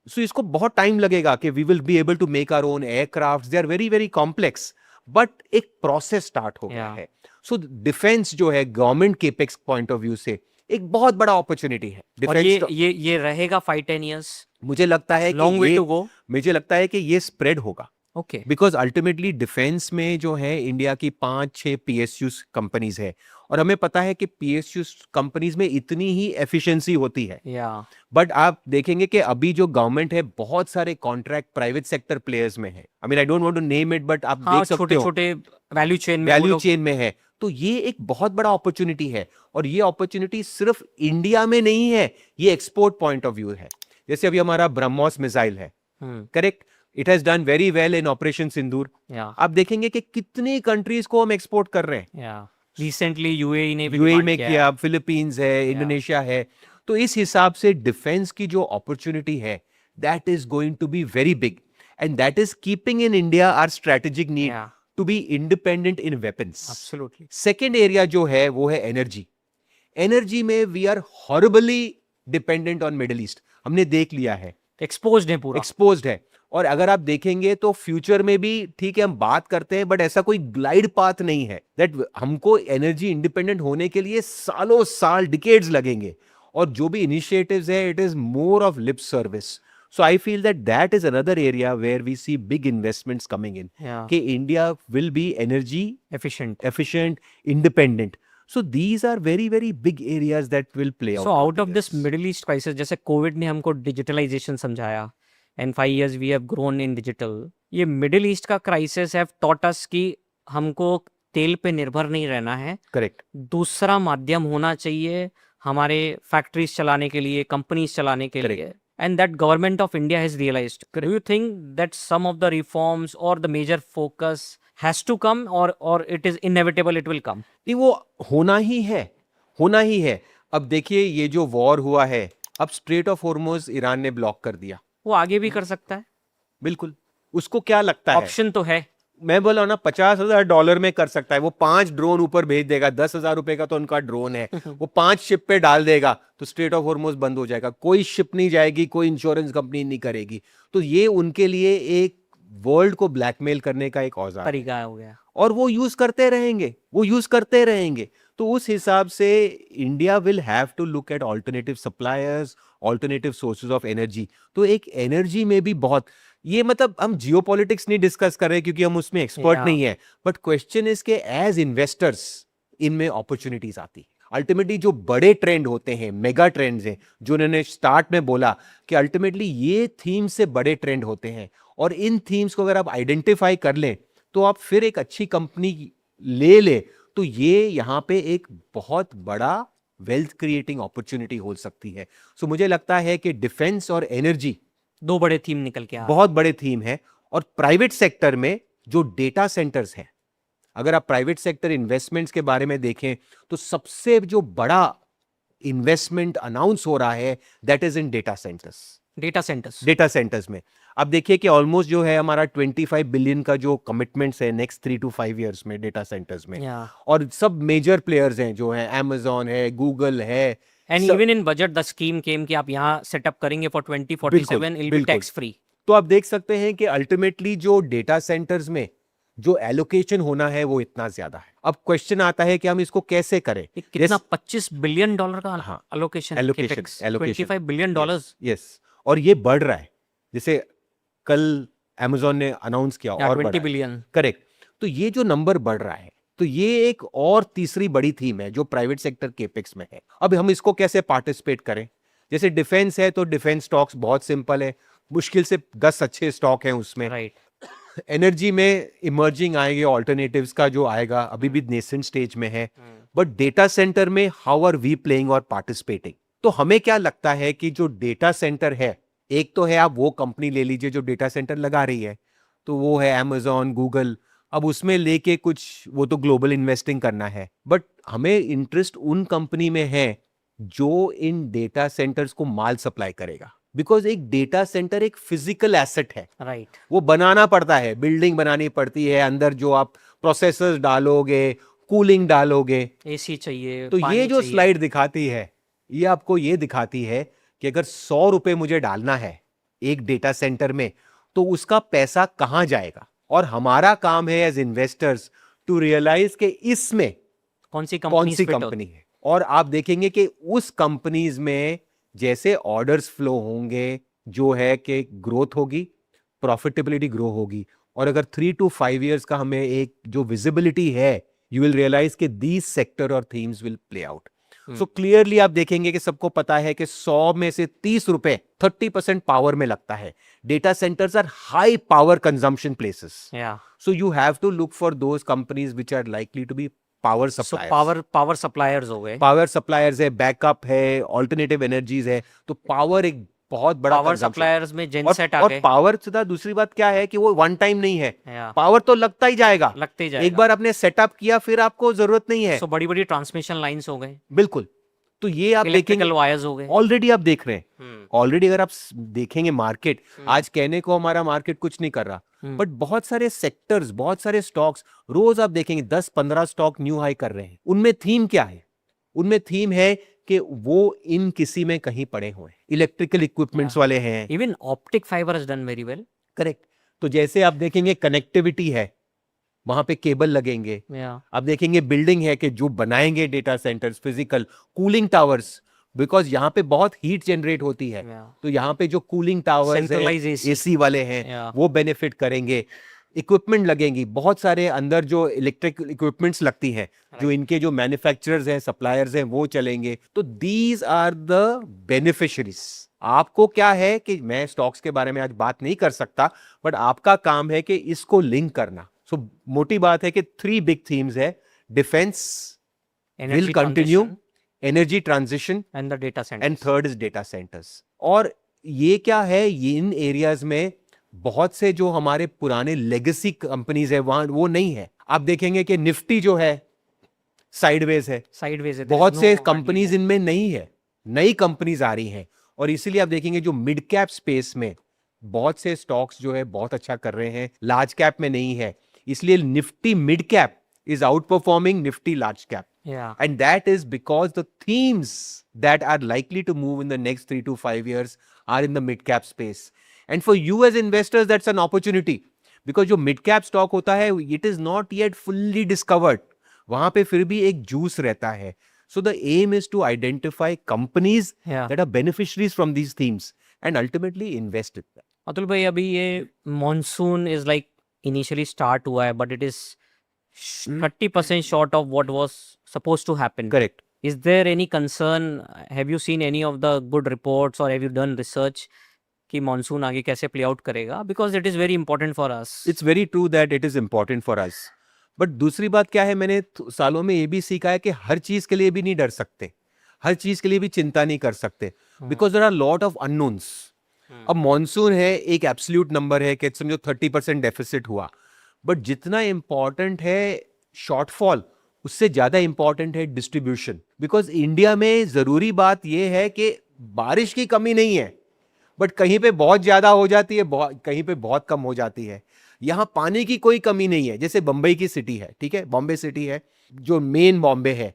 So इसको बहुत टाइम लगेगा कि we will be able to make our own aircraft. They are very very complex, but एक प्रोसेस स्टार्ट हो गया है. सो डिफेंस जो है government capex point of view से एक बहुत बड़ा अपॉर्चुनिटी है. और ये रहेगा 5-10 years. मुझे लगता है लॉन्ग वे टू गो. मुझे लगता है कि ये स्प्रेड होगा. ओके, बिकॉज अल्टीमेटली डिफेंस में जो है इंडिया की 5-6 PSU कंपनीज है, और हमें पता है कि PSU कंपनीज में इतनी ही एफिशिएंसी होती है. बट आप देखेंगे कि अभी जो गवर्नमेंट है बहुत सारे कॉन्ट्रैक्ट प्राइवेट सेक्टर प्लेयर्स में है. I mean I don't want to name it, but आप देख सकते हो छोटे वैल्यू चेन में है. तो ये एक बहुत बड़ा अपॉर्चुनिटी है, और ये अपॉर्चुनिटी सिर्फ इंडिया में नहीं है, ये एक्सपोर्ट पॉइंट ऑफ व्यू है. जैसे अभी हमारा ब्रह्मोस मिसाइल है, correct, it has done very well in operation Sindoor. आप देखेंगे कि कितनी कंट्रीज को हम एक्सपोर्ट कर रहे हैं. रिसेंटली यूएई में किया, फिलीपींस है, इंडोनेशिया है. तो इस हिसाब से डिफेंस की जो अपॉर्चुनिटी है that is going to be very big, and that is keeping in India our strategic need to be independent in weapons. Absolutely. Second area जो है वो है एनर्जी. एनर्जी में we are horribly dependent on Middle East. हमने देख लिया है, exposed है. और अगर आप देखेंगे तो फ्यूचर में भी, ठीक है हम बात करते हैं, बट ऐसा कोई ग्लाइड पाथ नहीं है दैट हमको एनर्जी इंडिपेंडेंट होने के लिए सालों साल, डिकेड्स लगेंगे. और जो भी इनिशिएटिव्स है, it is more of lip service. So I feel that is another area where we see big investments coming in. कि India will be energy efficient, independent. So these are very very big areas that will play out. So out of this Middle East crisis, जैसे Covid ने हमको digitalisation समझाया, and 5 years we have grown in digital. ये middle east का crisis have taught us कि हमको तेल पे निर्भर नहीं रहना है. करेक्ट. दूसरा माध्यम होना चाहिए हमारे फैक्ट्रीज चलाने के लिए, कंपनीज चलाने के लिए. And that government of India has realized. Do you think that some of the reforms or the major focus has to come, or it is inevitable it will come? नहीं, वो होना ही है. अब देखिए ये जो वॉर हुआ है, अब स्ट्रेट ऑफ हॉर्मुज ईरान ने ब्लॉक कर दिया. वो आगे भी कर सकता है. बिल्कुल. उसको क्या लगता है, ऑप्शन तो है. मैं बोला ना $50,000 में कर सकता है. वो 5 ड्रोन ऊपर भेज देगा, $10,000 का तो उनका ड्रोन है. वो 5 शिप पे डाल देगा तो स्ट्रेट ऑफ हॉर्मुज बंद हो जाएगा. कोई शिप नहीं जाएगी, कोई इंश्योरेंस कंपनी नहीं करेगी. तो ये उनके लिए एक वर्ल्ड को ब्लैकमेल करने का एक औजार तरीका हो गया, और वो यूज करते रहेंगे. तो उस हिसाब से India will have to look at alternative suppliers, alternative sources of energy. तो एक एनर्जी में भी बहुत, ये मतलब हम जियोपॉलिटिक्स नहीं डिस्कस कर रहे क्योंकि हम उसमें एक्सपर्ट Yeah. नहीं है, बट क्वेश्चन इज के एज इन्वेस्टर्स इनमें अपॉर्चुनिटीज आती। अल्टीमेटली जो बड़े ट्रेंड होते हैं, मेगा ट्रेंड्स हैं, जो उन्होंने स्टार्ट में बोला कि अल्टीमेटली ये थीम से बड़े ट्रेंड होते हैं, और इन थीम्स को अगर आप आइडेंटिफाई कर लें तो आप फिर एक अच्छी कंपनी ले ले, तो ये यहाँ पे एक बहुत बड़ा वेल्थ क्रिएटिंग अपॉर्चुनिटी हो सकती है। सो मुझे लगता है कि डिफेंस और एनर्जी दो बड़े थीम निकल के आ रहे बहुत बड़े थीम है। और प्राइवेट सेक्टर में जो डेटा सेंटर्स हैं, अगर आप प्राइवेट सेक्टर इन्वेस्टमेंट्स के बारे में देखें तो सबसे जो बड़ा इन्वेस्टमेंट अनाउंस हो रहा है that is in data centres. Data centres में अब देखिए कि ऑलमोस्ट जो है हमारा 25 बिलियन का जो कमिटमेंट्स है नेक्स्ट 3 to 5 इयर्स में डेटा सेंटर्स में, Yeah. और सब मेजर प्लेयर्स हैं जो हैं, Amazon है, गूगल है, एंड सब- even in budget the scheme came कि आप यहाँ सेटअप करेंगे फॉर 2047 इट विल बी बिल्कुल। Tax free. तो आप देख सकते हैं कि अल्टीमेटली जो डेटा सेंटर्स में जो एलोकेशन होना है वो इतना ज्यादा है। अब क्वेश्चन आता है कि हम इसको कैसे करें। कितना $25 बिलियन का हाँ, allocation allocation, capex, allocation. $25 billion. Yes, और ये बढ़ रहा है, जैसे कल Amazon ने अनाउंस किया और 20 बढ़ा है। बिलियन। करेक्ट। तो ये जो नंबर बढ़ रहा है, तो ये एक और तीसरी बड़ी थीम है जो प्राइवेट सेक्टर केपेक्स में है। अब हम इसको कैसे पार्टिसिपेट करें? जैसे डिफेंस है तो डिफेंस स्टॉक्स बहुत सिंपल है, मुश्किल से 10 अच्छे स्टॉक हैं उसमें। राइट। एनर्जी में इमर्जिंग आएंगे, ऑल्टरनेटिव्स का जो आएगा अभी भी नेसेंट स्टेज में है। बट डेटा सेंटर में हाउ आर वी प्लेइंग और पार्टिसिपेटिंग? तो हमें क्या लगता है कि जो डेटा सेंटर है, एक तो है आप वो कंपनी ले लीजिए जो डेटा सेंटर लगा रही है, तो वो है Amazon, गूगल। अब उसमें लेके कुछ वो तो ग्लोबल इन्वेस्टिंग करना है, बट हमें इंटरेस्ट उन कंपनी में है जो इन डेटा सेंटर्स को माल सप्लाई करेगा। बिकॉज एक डेटा सेंटर एक फिजिकल एसेट है, राइट। वो बनाना पड़ता है, बिल्डिंग बनानी पड़ती है, अंदर जो आप प्रोसेसर्स डालोगे, कूलिंग डालोगे। एसी चाहिए, तो पानी ये जो चाहिए। स्लाइड दिखाती है, ये आपको ये दिखाती है कि अगर 100 रुपए मुझे डालना है एक डेटा सेंटर में, तो उसका पैसा कहां जाएगा। और हमारा काम है एज इन्वेस्टर्स टू रियलाइज कि इसमें कौन सी कौन सी कंपनी कंपनी है। और आप देखेंगे कि उस कंपनीज में जैसे ऑर्डर्स फ्लो होंगे, जो है कि ग्रोथ होगी, प्रॉफिटेबिलिटी ग्रो होगी। और अगर 3 to 5 इयर्स का हमें एक जो विजिबिलिटी है, यू विल रियलाइज कि दीज सेक्टर और themes will play out. So clearly आप देखेंगे कि सबको पता है कि 100 में से 30 रुपए 30% पावर में लगता है। Data centres are high power consumption places, या so you have to look for those companies which are likely to be power so suppliers. Power suppliers हो गए। पावर सप्लायर्स है, बैकअप है, ऑल्टरनेटिव एनर्जीज है। तो पावर एक बहुत बड़ा पावर consumption। सप्लायर्स में जेनसेट आ और गए। पावर से दूसरी बात क्या है कि वो वन टाइम नहीं है, या पावर तो लगता ही जाएगा, लगते ही जाएगा। एक बार आपने सेटअप किया फिर आपको जरूरत नहीं है। सो बड़ी बड़ी ट्रांसमिशन लाइंस हो गए, बिल्कुल। तो ये आप देखेंगे, इलेक्ट्रिकल वायर्स हो गए। ऑलरेडी आप देख रहे हैं, ऑलरेडी अगर आप देखेंगे मार्केट, आज कहने को हमारा मार्केट कुछ नहीं कर रहा, बट बहुत सारे सेक्टर्स, बहुत सारे स्टॉक्स, रोज आप देखेंगे 10-15 स्टॉक न्यू हाई कर रहे हैं। उनमें थीम क्या है? उनमें थीम है कि वो इन किसी में कहीं पड़े हुए हैं, इलेक्ट्रिकल इक्विपमेंट्स वाले हैं। Even optic fibre has done very well. Correct. तो जैसे आप देखेंगे कनेक्टिविटी है, वहां पे केबल लगेंगे। या आप देखेंगे बिल्डिंग है कि जो बनाएंगे data centres, physical cooling towers, because यहाँ पे बहुत हीट जनरेट होती है, तो यहाँ पे जो cooling towers Centralized AC AC वाले हैं Yeah. वो बेनिफिट करेंगे। इक्विपमेंट लगेंगी, बहुत सारे अंदर जो इलेक्ट्रिक इक्विपमेंट्स लगती हैं, जो इनके जो मैन्युफैक्चरर्स हैं, सप्लायर्स हैं, वो चलेंगे। तो दीज आर द बेनिफिशरीज। आपको क्या है कि मैं स्टॉक्स के बारे में आज बात नहीं कर सकता, बट आपका काम है कि इसको लिंक करना। सो मोटी बात है कि 3 बिग थीम्स है, defence will continue, energy transition and the data centre, and third is data centres. और ये क्या है, ये इन एरियाज में बहुत से जो हमारे पुराने लेगेसी कंपनीज है वहां वो नहीं है। आप देखेंगे कि निफ्टी जो है साइडवेज है, साइडवेज है, बहुत से कंपनीज इनमें नहीं है, नई कंपनीज आ रही हैं। और इसीलिए आप देखेंगे जो मिड कैप स्पेस में बहुत से स्टॉक्स जो है बहुत अच्छा कर रहे हैं, लार्ज कैप में नहीं है। इसलिए Nifty mid cap is outperforming Nifty large cap. Yeah. And that is because the themes that are likely to move in the next 3 to 5 years are in the mid cap space. And for you as investors, that's an opportunity. Because जो mid cap stock होता है, it is not yet fully discovered. वहां पे फिर भी एक juice रहता है. So the aim is to identify companies Yeah. that are beneficiaries from these themes and ultimately invest in them. Atul भाई, अभी ये monsoon is like initially start हुआ है, but it is 30% short of what was supposed to happen. Correct. Is there any concern? Have you seen any of the good reports or have you done research कि monsoon आगे कैसे play out करेगा? Because it is very important for us. It's very true that it is important for us. But दूसरी बात क्या है, मैंने सालों में ये भी सीखा है कि हर चीज के लिए भी नहीं डर सकते, हर चीज के लिए भी चिंता नहीं कर सकते, because there are lot of unknowns. अब मॉनसून है, एक एब्सोल्यूट नंबर है कि समझो 30% डेफिसिट हुआ, बट जितना इंपॉर्टेंट है शॉर्टफॉल, उससे ज्यादा इंपॉर्टेंट है डिस्ट्रीब्यूशन. बिकॉज इंडिया में जरूरी बात यह है कि बारिश की कमी नहीं है, बट कहीं पे बहुत ज्यादा हो जाती है, कहीं पे बहुत कम हो जाती है. यहाँ पानी की कोई कमी नहीं है. जैसे बम्बई की सिटी है, ठीक है, बॉम्बे सिटी है, जो मेन बॉम्बे है,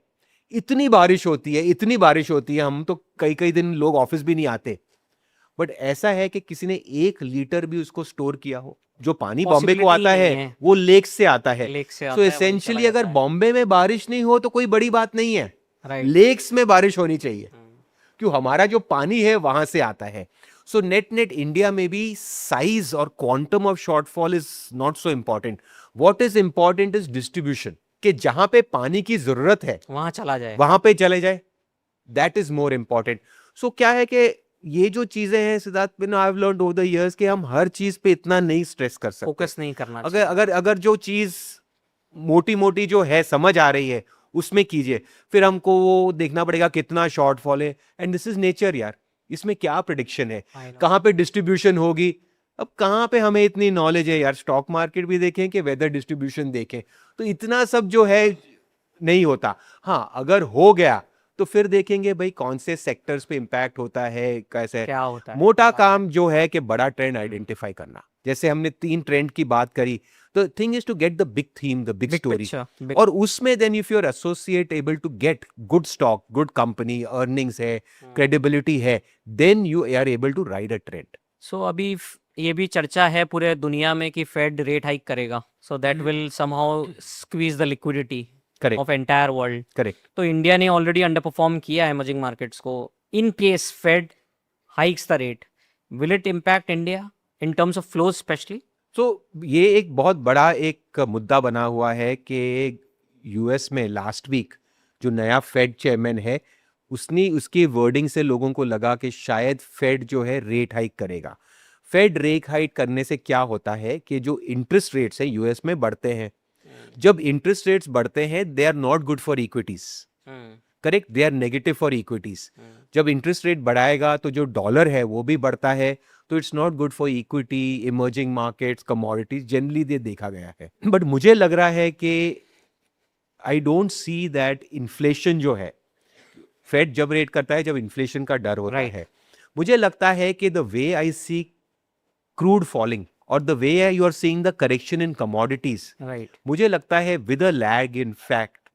इतनी बारिश होती है, इतनी बारिश होती है, हम तो कई कई दिन लोग ऑफिस भी नहीं आते. बट ऐसा है कि किसी ने 1 लीटर भी उसको स्टोर किया हो. जो पानी बॉम्बे को आता Possibility नहीं है है. वो लेक से आता है. लेक से सो आता है, वहीं एसेंशियली चला अगर जाता है. बॉम्बे में बारिश नहीं हो तो कोई बड़ी बात नहीं है, Right. लेक्स में बारिश होनी चाहिए, क्यों, हमारा जो पानी है वहां से आता है. सो नेट इंडिया में भी साइज और quantum of shortfall is not so important. What is important is distribution, कि जहां पे पानी की जरूरत है वहां चला जाए. वहां पे चले जाए. That is more important. So क्या है कि ये जो चीजें हैं Siddharth, I have learned over the years कि हम हर चीज पे इतना नहीं स्ट्रेस कर सकते. फोकस नहीं करना अगर अगर अगर जो चीज मोटी मोटी जो है समझ आ रही है उसमें कीजिए, फिर हमको वो देखना पड़ेगा कितना शॉर्टफॉल है. एंड दिस इज नेचर यार, इसमें क्या प्रिडिक्शन है, I know. कहाँ पे डिस्ट्रीब्यूशन होगी. अब कहाँ पे हमें इतनी नॉलेज है यार, स्टॉक मार्केट भी देखें कि वेदर डिस्ट्रीब्यूशन देखें, तो इतना सब जो है नहीं होता. हाँ, अगर हो गया तो फिर देखेंगे भाई कौन से सेक्टर्स पे इंपैक्ट होता है, कैसे. क्या होता है. मोटा काम जो है कि बड़ा ट्रेंड आइडेंटिफाई करना. जैसे हमने 3 ट्रेंड की बात करी, तो thing is to get the big theme, the big Big story. picture, big- और उसमें then if you are associate able to get good stock, good company, earnings है, क्रेडिबिलिटी है, then you are able to ride a trend. So अभी ये भी चर्चा है पूरे दुनिया में कि फेड रेट हाइक करेगा, so that will somehow squeeze the liquidity correct, of entire world. Correct. तो इंडिया ने ऑलरेडी अंडर परफॉर्म किया है इमर्जिंग मार्केट्स को. In case Fed hikes the rate, will it impact India in terms of flows specially? तो ये एक बहुत बड़ा एक मुद्दा बना हुआ है कि यूएस में लास्ट वीक जो नया फेड चेयरमैन है, उसने उसकी वर्डिंग से लोगों को लगा कि शायद फेड जो है रेट हाइक करेगा. फेड रेट हाइक करने से क्या होता है कि जो इंटरेस्ट रेट्स हैं यूएस में बढ़ते हैं. जब इंटरेस्ट रेट्स बढ़ते हैं they are not good for equities. Correct, they are negative for equities. जब इंटरेस्ट रेट बढ़ाएगा तो जो डॉलर है वो भी बढ़ता है, तो it's not good for equity, emerging markets, commodities, generally ये देखा गया है. बट मुझे लग रहा है कि I don't see that inflation जो है, फेड जब रेट करता है जब इन्फ्लेशन का डर होता Right. है, मुझे लगता है कि the way I see crude falling और the way you are seeing the correction in commodities, right. मुझे लगता है with a lag, in fact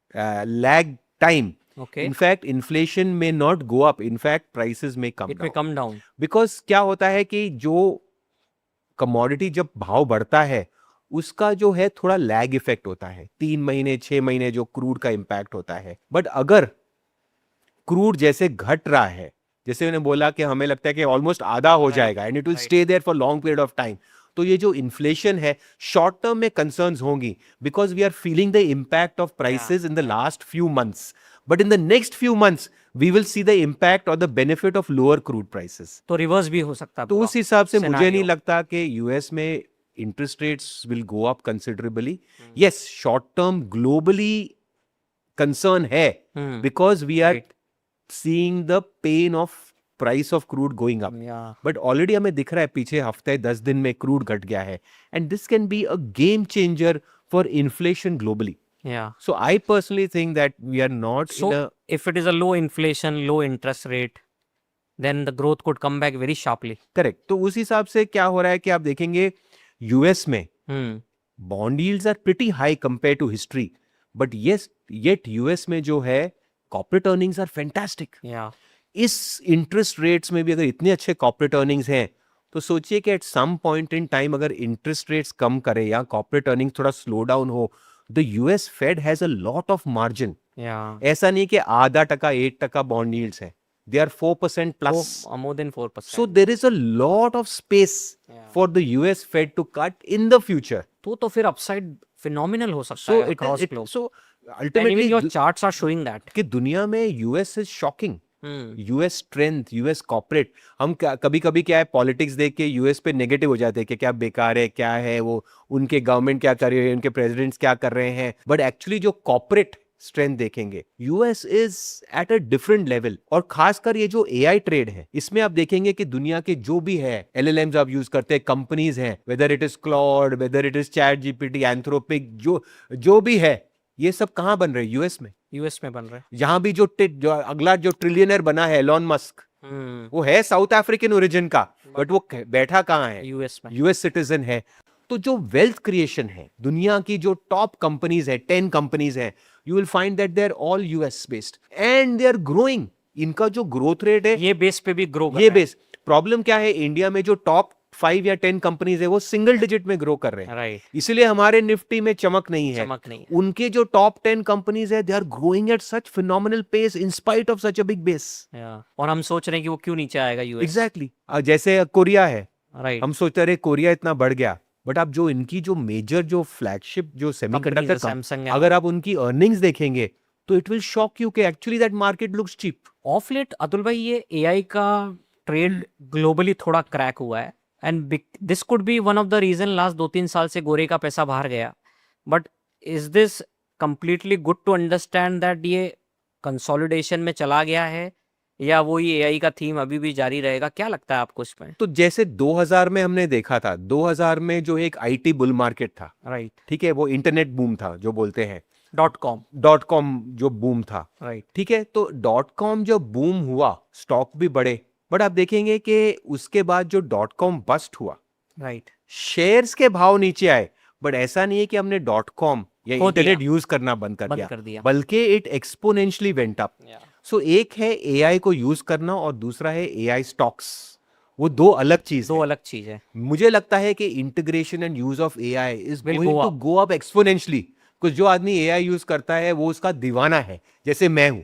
lag time, okay. in fact inflation may not go up, in fact prices may come it may down. Come down. Because क्या होता है कि जो commodity जब भाव बढ़ता है उसका जो है थोड़ा लैग इफेक्ट होता है, 3 महीने 6 महीने जो क्रूड का इम्पैक्ट होता है. बट अगर क्रूड जैसे घट रहा है, जैसे मैंने बोला कि हमें लगता है कि ऑलमोस्ट आधा हो जाएगा and it will stay there for long period of time, तो ये जो इन्फ्लेशन है शॉर्ट टर्म में कंसर्न्स होंगी, because we are feeling the impact of prices in the last few months. But in the next few months, we will see the impact or the benefit of lower crude prices. तो reverse भी हो सकता है तो पूरा उस हिसाब से मुझे scenario. नहीं लगता कि यूएस में interest rates will go up considerably. Yes, short term globally concern है, because we are Right. Seeing the pain of price of crude going up. Yeah. But already हमें दिख रहा है पीछे हफ्ते 10 दिन में क्रूड घट गया है, and this can be a game changer for inflation globally. Yeah. So I personally think that we are not So in a if it is a low inflation, low interest rate, then the growth could come back very sharply. Correct. तो उस हिसाब से क्या हो रहा है कि आप देखेंगे यूएस में Hmm. Bond yields are pretty high compare to history, but yes yet US में जो है corporate earnings are fantastic. Yeah. इस इंटरेस्ट रेट्स में भी अगर इतने अच्छे कॉर्पोरेट अर्निंग्स हैं, तो सोचिए कि at some point in time अगर इंटरेस्ट रेट्स कम करे या कॉर्पोरेट अर्निंग्स थोड़ा स्लो डाउन हो, the US Fed has a lot of margin. Yeah. ऐसा नहीं कि आधा टका 8% बॉन्ड यील्ड्स है. They are 4% plus. More than 4%. So there is a lot of space Yeah. for the US Fed to cut in the future. तो फिर upside phenomenal हो सकता So है it across is globe. so And even ultimately your charts are showing that. कि दुनिया में US is shocking. Hmm. US strength, US corporate. हम कभी कभी क्या है, पॉलिटिक्स देख के यूएस पे नेगेटिव हो जाते हैं कि क्या बेकार है, क्या है वो, उनके गवर्नमेंट क्या कर रही है, उनके प्रेसिडेंट्स क्या कर रहे हैं. बट एक्चुअली जो कॉर्पोरेट स्ट्रेंथ देखेंगे, US is at a different level. और खासकर ये जो एआई ट्रेड है, इसमें आप देखेंगे कि दुनिया के जो भी है एलएलएम्स आप यूज करते हैं, कंपनीज हैं, whether it is Claude, whether it is chat GPT, Anthropic, जो भी है, ये सब कहाँ बन रहे हैं? यूएस में. यूएस में बन रहा है. यहाँ भी जो अगला जो ट्रिलियनर बना है एलॉन मस्क, वो है साउथ अफ्रीकन ओरिजिन का, बट वो बैठा कहाँ है? यूएस में. यूएस सिटीजन है. तो जो वेल्थ क्रिएशन है, दुनिया की जो टॉप कंपनीज है, 10 कंपनीज है, you will find that they are all US based and they are growing. इनका जो ग्रोथ रेट है, ये बेस पे भी ग्रो कर ये रहा है. बेस. प्रॉब्लम क्या है, इंडिया में जो टॉप 5 या 10 कंपनीज है वो सिंगल डिजिट में ग्रो कर रहे हैं. राइट. इसलिए हमारे निफ्टी में चमक नहीं है. चमक नहीं है. उनके जो टॉप 10 कंपनीज है, they are growing at such phenomenal pace in spite of such a big base. और हम सोच रहे हैं कि वो क्यों नीचे आएगा यूएस. एग्जैक्टली. जैसे कोरिया है, राइट. हम सोचते रहे कोरिया इतना बढ़ गया, बट आप जो इनकी जो मेजर जो फ्लैगशिप जो सेमीकंडक्टर, सैमसंग है, अगर आप उनकी अर्निंग्स देखेंगे तो इट विल शॉक यू कि actually that market looks cheap. Of late Atul भाई ये एआई का ट्रेड ग्लोबली थोड़ा क्रैक हुआ है and this could be one of the reason last 2-3 साल से गोरे का पैसा बाहर गया. But is this completely good to understand that ये कंसोलिडेशन में चला गया है या वही एआई का थीम अभी भी जारी रहेगा? क्या लगता है आपको इसमें? तो जैसे 2000 में हमने देखा था, 2000 में जो एक आईटी बुल मार्केट था, राइट. ठीक है, वो इंटरनेट बूम था जो बोलते हैं, .com जो बूम था, राइट. ठीक है. तो .com जो बूम हुआ, स्टॉक भी बढ़े, बट आप देखेंगे कि उसके बाद जो .com बस्ट हुआ, राइट, शेयर्स के भाव नीचे आए, बट ऐसा नहीं है कि हमने .com या खो इंटरनेट दिया, यूज करना बंद कर कर दिया, दिया. बल्कि इट एक्सपोनेंशियली वेंट अप. सो एक है एआई को यूज करना और दूसरा है एआई स्टॉक्स. वो दो अलग चीज दो है. अलग चीज है. मुझे लगता है कि integration and use of AI is Will going go to up. Go up exponentially. कुछ जो आदमी एआई यूज करता है वो उसका दीवाना है, जैसे मैं हूं.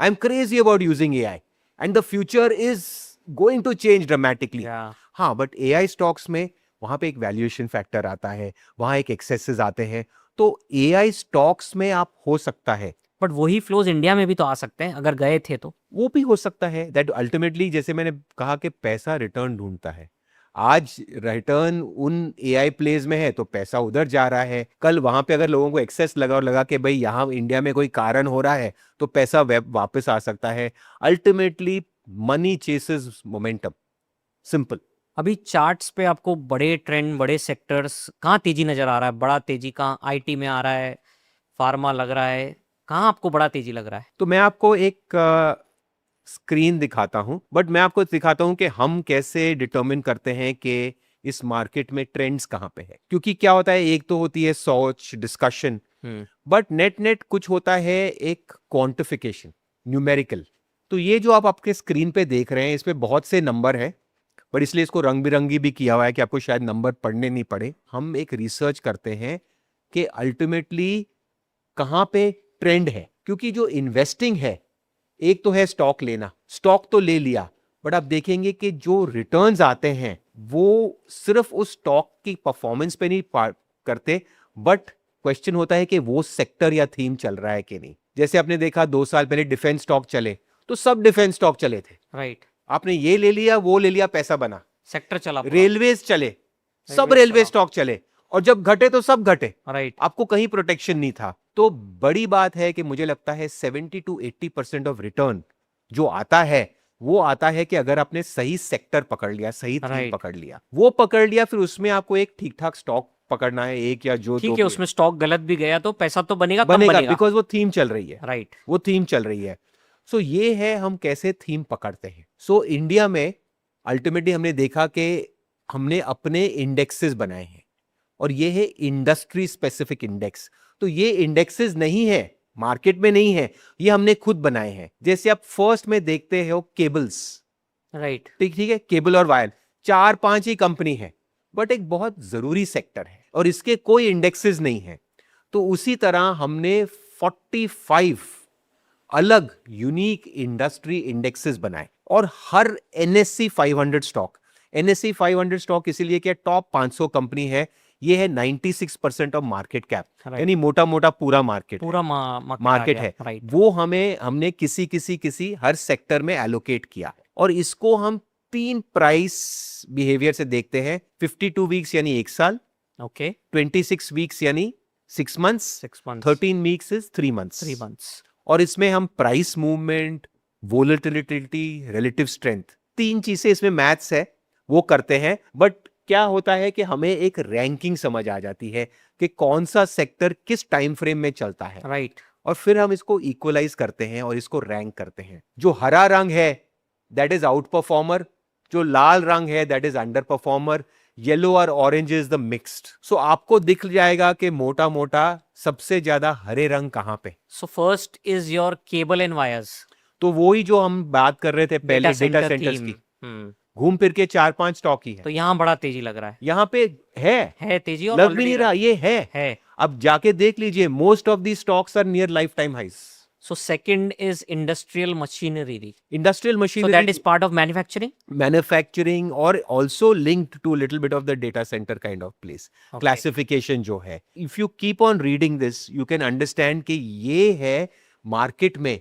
I am crazy about using AI and the future is going to change dramatically. हाँ, बट एआई स्टॉक्स में वहां पे एक वैल्यूएशन फैक्टर आता है, वहां एक एक्सेसेस आते हैं. तो एआई स्टॉक्स में आप हो सकता है, बट वही फ्लोज इंडिया में भी तो आ सकते हैं अगर गए थे तो. वो भी हो सकता है. दैट अल्टीमेटली, जैसे मैंने कहा कि पैसा रिटर्न ढूंढता है. आज रिटर्न उन एआई प्लेज में है तो पैसा उधर जा रहा है. कल वहां पे अगर लोगों को एक्सेस लगा और लगा कि भाई यहाँ इंडिया में कोई कारण हो रहा है तो पैसा वापस आ सकता है. Ultimately money chases momentum. Simple. अभी चार्ट्स पे आपको बड़े ट्रेंड, बड़े सेक्टर्स कहाँ तेजी नजर आ रहा है? बड़ा तेजी कहाँ? आईटी में आ रहा है, फार्मा लग रहा है, कहाँ आपको बड़ा तेजी लग रहा है? तो मैं आपको एक स्क्रीन दिखाता हूं, बट मैं आपको दिखाता हूं कि हम कैसे डिटरमिन करते हैं कि इस मार्केट में ट्रेंड्स कहाँ पे है. क्योंकि क्या होता है, एक तो होती है सोच, डिस्कशन, बट नेट कुछ होता है एक क्वांटिफिकेशन, न्यूमेरिकल. तो ये जो आप आपके स्क्रीन पे देख रहे हैं, इसमें बहुत से नंबर हैं, पर इसलिए इसको रंग बिरंगी भी किया हुआ है कि आपको शायद नंबर पढ़ने नहीं पड़े. हम एक रिसर्च करते हैं कि अल्टीमेटली कहाँ पे ट्रेंड है. क्योंकि जो इन्वेस्टिंग है, एक तो है स्टॉक लेना, स्टॉक तो ले लिया, बट आप देखेंगे कि जो रिटर्न्स आते हैं वो सिर्फ उस स्टॉक की परफॉर्मेंस पे नहीं करते, बट क्वेश्चन होता है कि वो सेक्टर या थीम चल रहा है कि नहीं. जैसे आपने देखा 2 साल पहले डिफेंस स्टॉक चले तो सब डिफेंस स्टॉक चले थे, राइट. आपने ये ले लिया, वो ले लिया, पैसा बना. सेक्टर चला. रेलवेज चले, सब रेलवे स्टॉक चले, और जब घटे तो सब घटे, राइट. आपको कहीं प्रोटेक्शन नहीं था. तो बड़ी बात है कि मुझे लगता है 70 to 80% ऑफ रिटर्न जो आता है वो आता है कि अगर आपने सही सेक्टर पकड़ लिया, सही थीम पकड़ लिया, वो पकड़ लिया, फिर उसमें आपको एक ठीक ठाक स्टॉक पकड़ना है, एक या जो. ठीक है, उसमें स्टॉक गलत भी गया तो पैसा तो बनेगा, बिकॉज वो थीम चल रही है. राइट. वो थीम चल रही है. सो ये है हम कैसे थीम पकड़ते हैं. सो इंडिया में अल्टीमेटली हमने देखा कि हमने अपने इंडेक्सेस बनाए हैं, और ये है इंडस्ट्री स्पेसिफिक इंडेक्स. तो ये इंडेक्सेस नहीं है, मार्केट में नहीं है, ये हमने खुद बनाए हैं. जैसे आप फर्स्ट में देखते हो केबल्स, राइट. ठीक है, केबल और वायर 4-5 ही कंपनी है, बट एक बहुत जरूरी सेक्टर है और इसके कोई इंडेक्सेस नहीं है. तो उसी तरह हमने 45 अलग यूनिक इंडस्ट्री इंडेक्सेस बनाए और हर एनएससी 500 स्टॉक, एनएससी 500 स्टॉक इसीलिए कि टॉप 500 कंपनी है, ये है 96% ऑफ मार्केट कैप, Right. यानी मोटा मोटा पूरा मार्केट पूरा मार्केट है, राइट। वो हमने किसी हर सेक्टर में एलोकेट किया और इसको हम 3 प्राइस बिहेवियर से देखते हैं। 52 वीक्स यानी 1 साल, ओके, 26 वीक्स यानी 6 months, 6 months, 13 weeks is 3 months. 3 months। और इसमें हम price movement, volatility, relative strength, 3 चीजें इसमें मैथ्स है वो करते हैं। बट क्या होता है कि हमें एक रैंकिंग समझ आ जाती है कि कौन सा सेक्टर किस टाइम फ्रेम में चलता है, राइट। और फिर हम इसको इक्वलाइज करते हैं और इसको रैंक करते हैं। जो हरा रंग है दैट इज आउट परफॉर्मर, जो लाल रंग है that is under performer, yellow और ऑरेंज इज द मिक्स्ड। सो आपको दिख जाएगा कि मोटा मोटा सबसे ज्यादा हरे रंग कहां पे। So first is your cable and wires, तो वही जो हम बात कर रहे थे पहले, डेटा सेंटर्स की, घूम फिर के 4-5 स्टॉक ही है। तो यहाँ बड़ा तेजी लग रहा यहाँ पे है तेजी, और लग भी already नहीं रहा, ये है। अब जाके देख लीजिए, most of the stocks are near lifetime highs. So second is industrial machinery, industrial so that machinery, is part of manufacturing। Manufacturing और also linked to little bit of the data centre kind of place. Okay. Classification जो है, if you keep on reading this you can understand कि ये है market में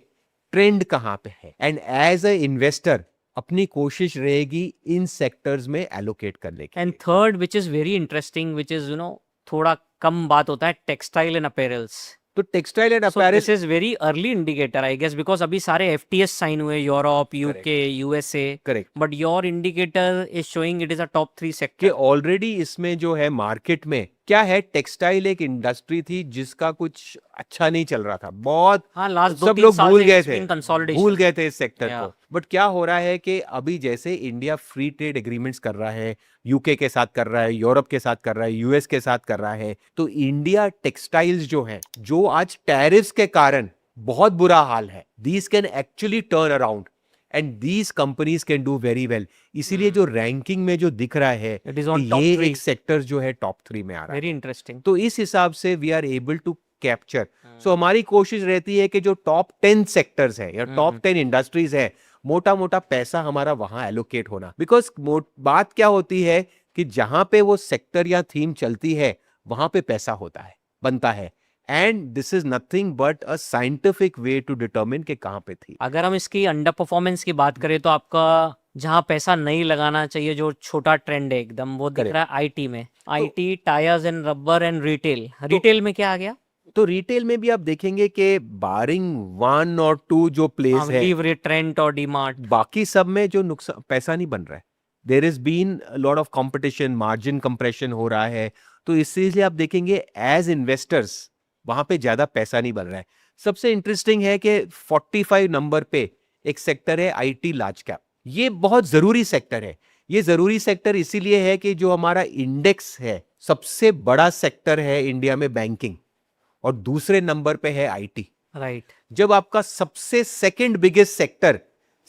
trend कहां पे है, एंड एज अ इन्वेस्टर अपनी कोशिश रहेगी इन सेक्टर्स में एलोकेट करने की। And third which is very interesting, which is थोड़ा कम बात होता है, टेक्सटाइल एंड अपैरल्स। तो textile and So apparel this is very early indicator, I guess, because अभी सारे FTS साइन हुए, Europe, UK, USA, correct but your indicator is showing it is a top 3 कि sector. Already इसमें जो है market में क्या है, टेक्सटाइल एक इंडस्ट्री थी जिसका कुछ अच्छा नहीं चल रहा था, बहुत हाँ, लास्ट सब लोग भूल गए थे इस सेक्टर Yeah. को। बट क्या हो रहा है कि अभी जैसे इंडिया फ्री ट्रेड एग्रीमेंट्स कर रहा है, यूके के साथ कर रहा है, यूरोप के साथ कर रहा है, यूएस के साथ कर रहा है, तो इंडिया टेक्सटाइल्स जो है, जो आज टैरिफ्स के कारण बहुत बुरा हाल है, these can actually turn around and these companies can do very well. इसीलिए जो रैंकिंग में जो दिख रहा है It is on कि top ये 3. एक सेक्टर जो है टॉप 3 में आ रहा है, वेरी इंटरेस्टिंग। तो इस हिसाब से we are able to capture. So हमारी कोशिश रहती है कि जो टॉप 10 सेक्टर्स है या टॉप 10 इंडस्ट्रीज है, मोटा मोटा पैसा हमारा वहां एलोकेट होना। बिकॉज बात क्या होती है कि जहां पे वो सेक्टर या थीम चलती है वहां पे पैसा होता है, बनता है, and this is nothing but a scientific way to determine कि कहां पे थी। अगर हम इसकी अंडर परफॉर्मेंस की बात करें तो आपका जहाँ पैसा नहीं लगाना चाहिए, जो छोटा ट्रेंड है एकदम, वो दिख Correct. रहा है आईटी में। IT, tyres and rubber and retail में क्या आ गया? तो रिटेल में भी आप देखेंगे कि बारिंग 1 और 2 जो प्लेस है, ट्रेंड और डीमार्ट, बाकी सब में जो नुकसान, पैसा नहीं बन रहा है, there is been lot of competition, margin compression हो रहा है, तो इसीलिए आप देखेंगे एज इन्वेस्टर्स वहां पे ज्यादा पैसा नहीं बन रहा है। सबसे इंटरेस्टिंग है कि 45 नंबर पे एक सेक्टर है आईटी लार्ज कैप। ये बहुत जरूरी सेक्टर है। ये जरूरी सेक्टर इसीलिए है कि जो हमारा इंडेक्स है, सबसे बड़ा सेक्टर है इंडिया में बैंकिंग, और दूसरे नंबर पे है आईटी। राइट। जब आपका सबसे सेकंड बिगेस्ट सेक्टर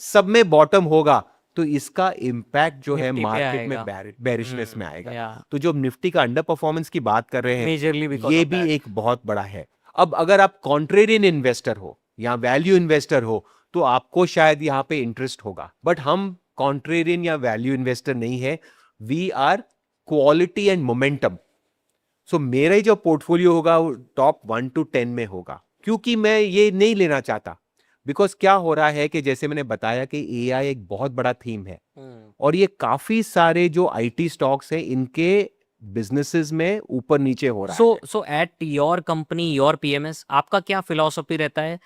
सब में बॉटम होगा तो इसका इंपैक्ट जो है निफ्टी पे मार्केट में आएगा। बेरिशनेस में आएगा। या तो जो निफ्टी का अंडर परफॉर्मेंस की बात कर रहे हैं, मेजरली बिकॉज ये भी एक बहुत बड़ा है। अब अगर आप कॉन्ट्रेरियन इन्वेस्टर हो या वैल्यू इन्वेस्टर हो तो आपको शायद यहाँ पे इंटरेस्ट होगा, बट हम कॉन्ट्रेरियन या वैल्यू इन्वेस्टर नहीं है, we are quality and momentum. So मेरा जो पोर्टफोलियो होगा वो टॉप 1 to 10 में होगा, क्योंकि मैं ये नहीं लेना चाहता। बिकॉज क्या हो रहा है कि जैसे मैंने बताया कि एआई एक बहुत बड़ा थीम है, और ये काफी सारे जो आईटी स्टॉक्स हैं इनके बिजनेसेस में ऊपर नीचे हो रहा है। So at your company, your PMS, आपका क्या फिलॉसफी रहता है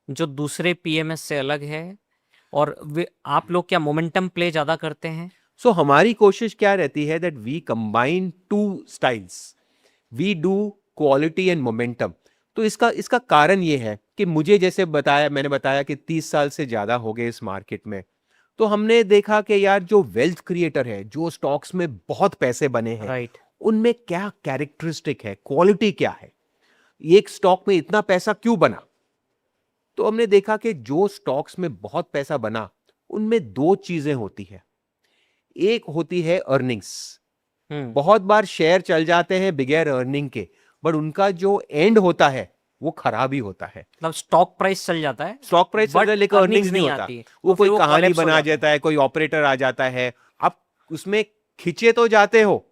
जो दूसरे पीएमएस से अलग है, और आप लोग क्या मोमेंटम प्ले ज्यादा करते हैं? सो हमारी कोशिश क्या रहती है that we combine 2 styles, we do quality and momentum. तो इसका कारण ये है कि मुझे जैसे मैंने बताया कि 30 साल से ज्यादा हो गए इस मार्केट में, तो हमने देखा कि यार जो वेल्थ क्रिएटर है, जो स्टॉक्स में बहुत पैसे बने हैं, राइट। उनमें क्या कैरेक्टरिस्टिक है, क्वालिटी क्या है, एक स्टॉक में इतना पैसा क्यों बना। तो हमने देखा कि जो स्टॉक्स में बहुत पैसा बना उनमें 2 चीजें होती है। एक होती है अर्निंग्स, बहुत बार शेयर चल जाते हैं बगैर अर्निंग के, बट उनका जो एंड होता है वो खराब ही होता है। मतलब स्टॉक प्राइस चल जाता है, स्टॉक प्राइस But लेकिन earnings अर्निंग्स नहीं नहीं होता। आती, वो तो कोई फिर वो कहानी collapse हो बना जाता है। जाता है, कोई ऑपरेटर आ जाता है, आप उसमें खिंचे तो जाते हो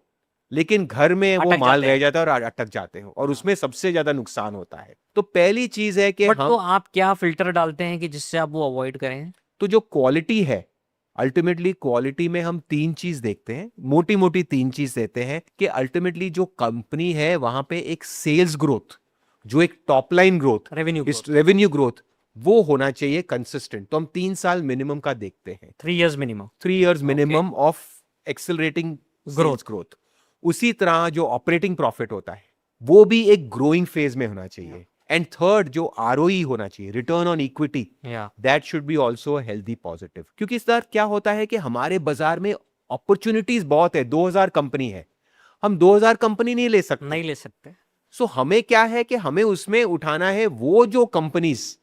लेकिन घर में वो अटक माल जाते रह हैं। जाता है और अटक जाते हो, और उसमें सबसे ज्यादा नुकसान होता है। तो पहली चीज है कि बट तो हम आप क्या फिल्टर डालते हैं कि जिससे आप वो अवॉइड करें? तो जो क्वालिटी है, अल्टीमेटली क्वालिटी में हम तीन चीज देखते हैं, मोटी मोटी तीन चीज देते हैं कि अल्टीमेटली जो कंपनी है वहां पे एक सेल्स ग्रोथ, जो एक top line growth, revenue revenue growth, वो होना चाहिए कंसिस्टेंट। तो हम 3 साल मिनिमम का देखते हैं, 3 years minimum. 3 years minimum of accelerating growth growth. उसी तरह जो ऑपरेटिंग प्रॉफिट होता है वो भी एक ग्रोइंग फेज में होना चाहिए। एंड थर्ड जो आरओई होना चाहिए, रिटर्न ऑन इक्विटी, या that should be also healthy positive. क्योंकि इस बार क्या होता है कि हमारे बाजार में अपॉर्चुनिटीज बहुत है, 2000 कंपनी है, हम 2000 कंपनी नहीं ले सकते। नहीं ले सकते। सो हमें क्या है कि हमें उसमें उठाना है वो जो कंपनीज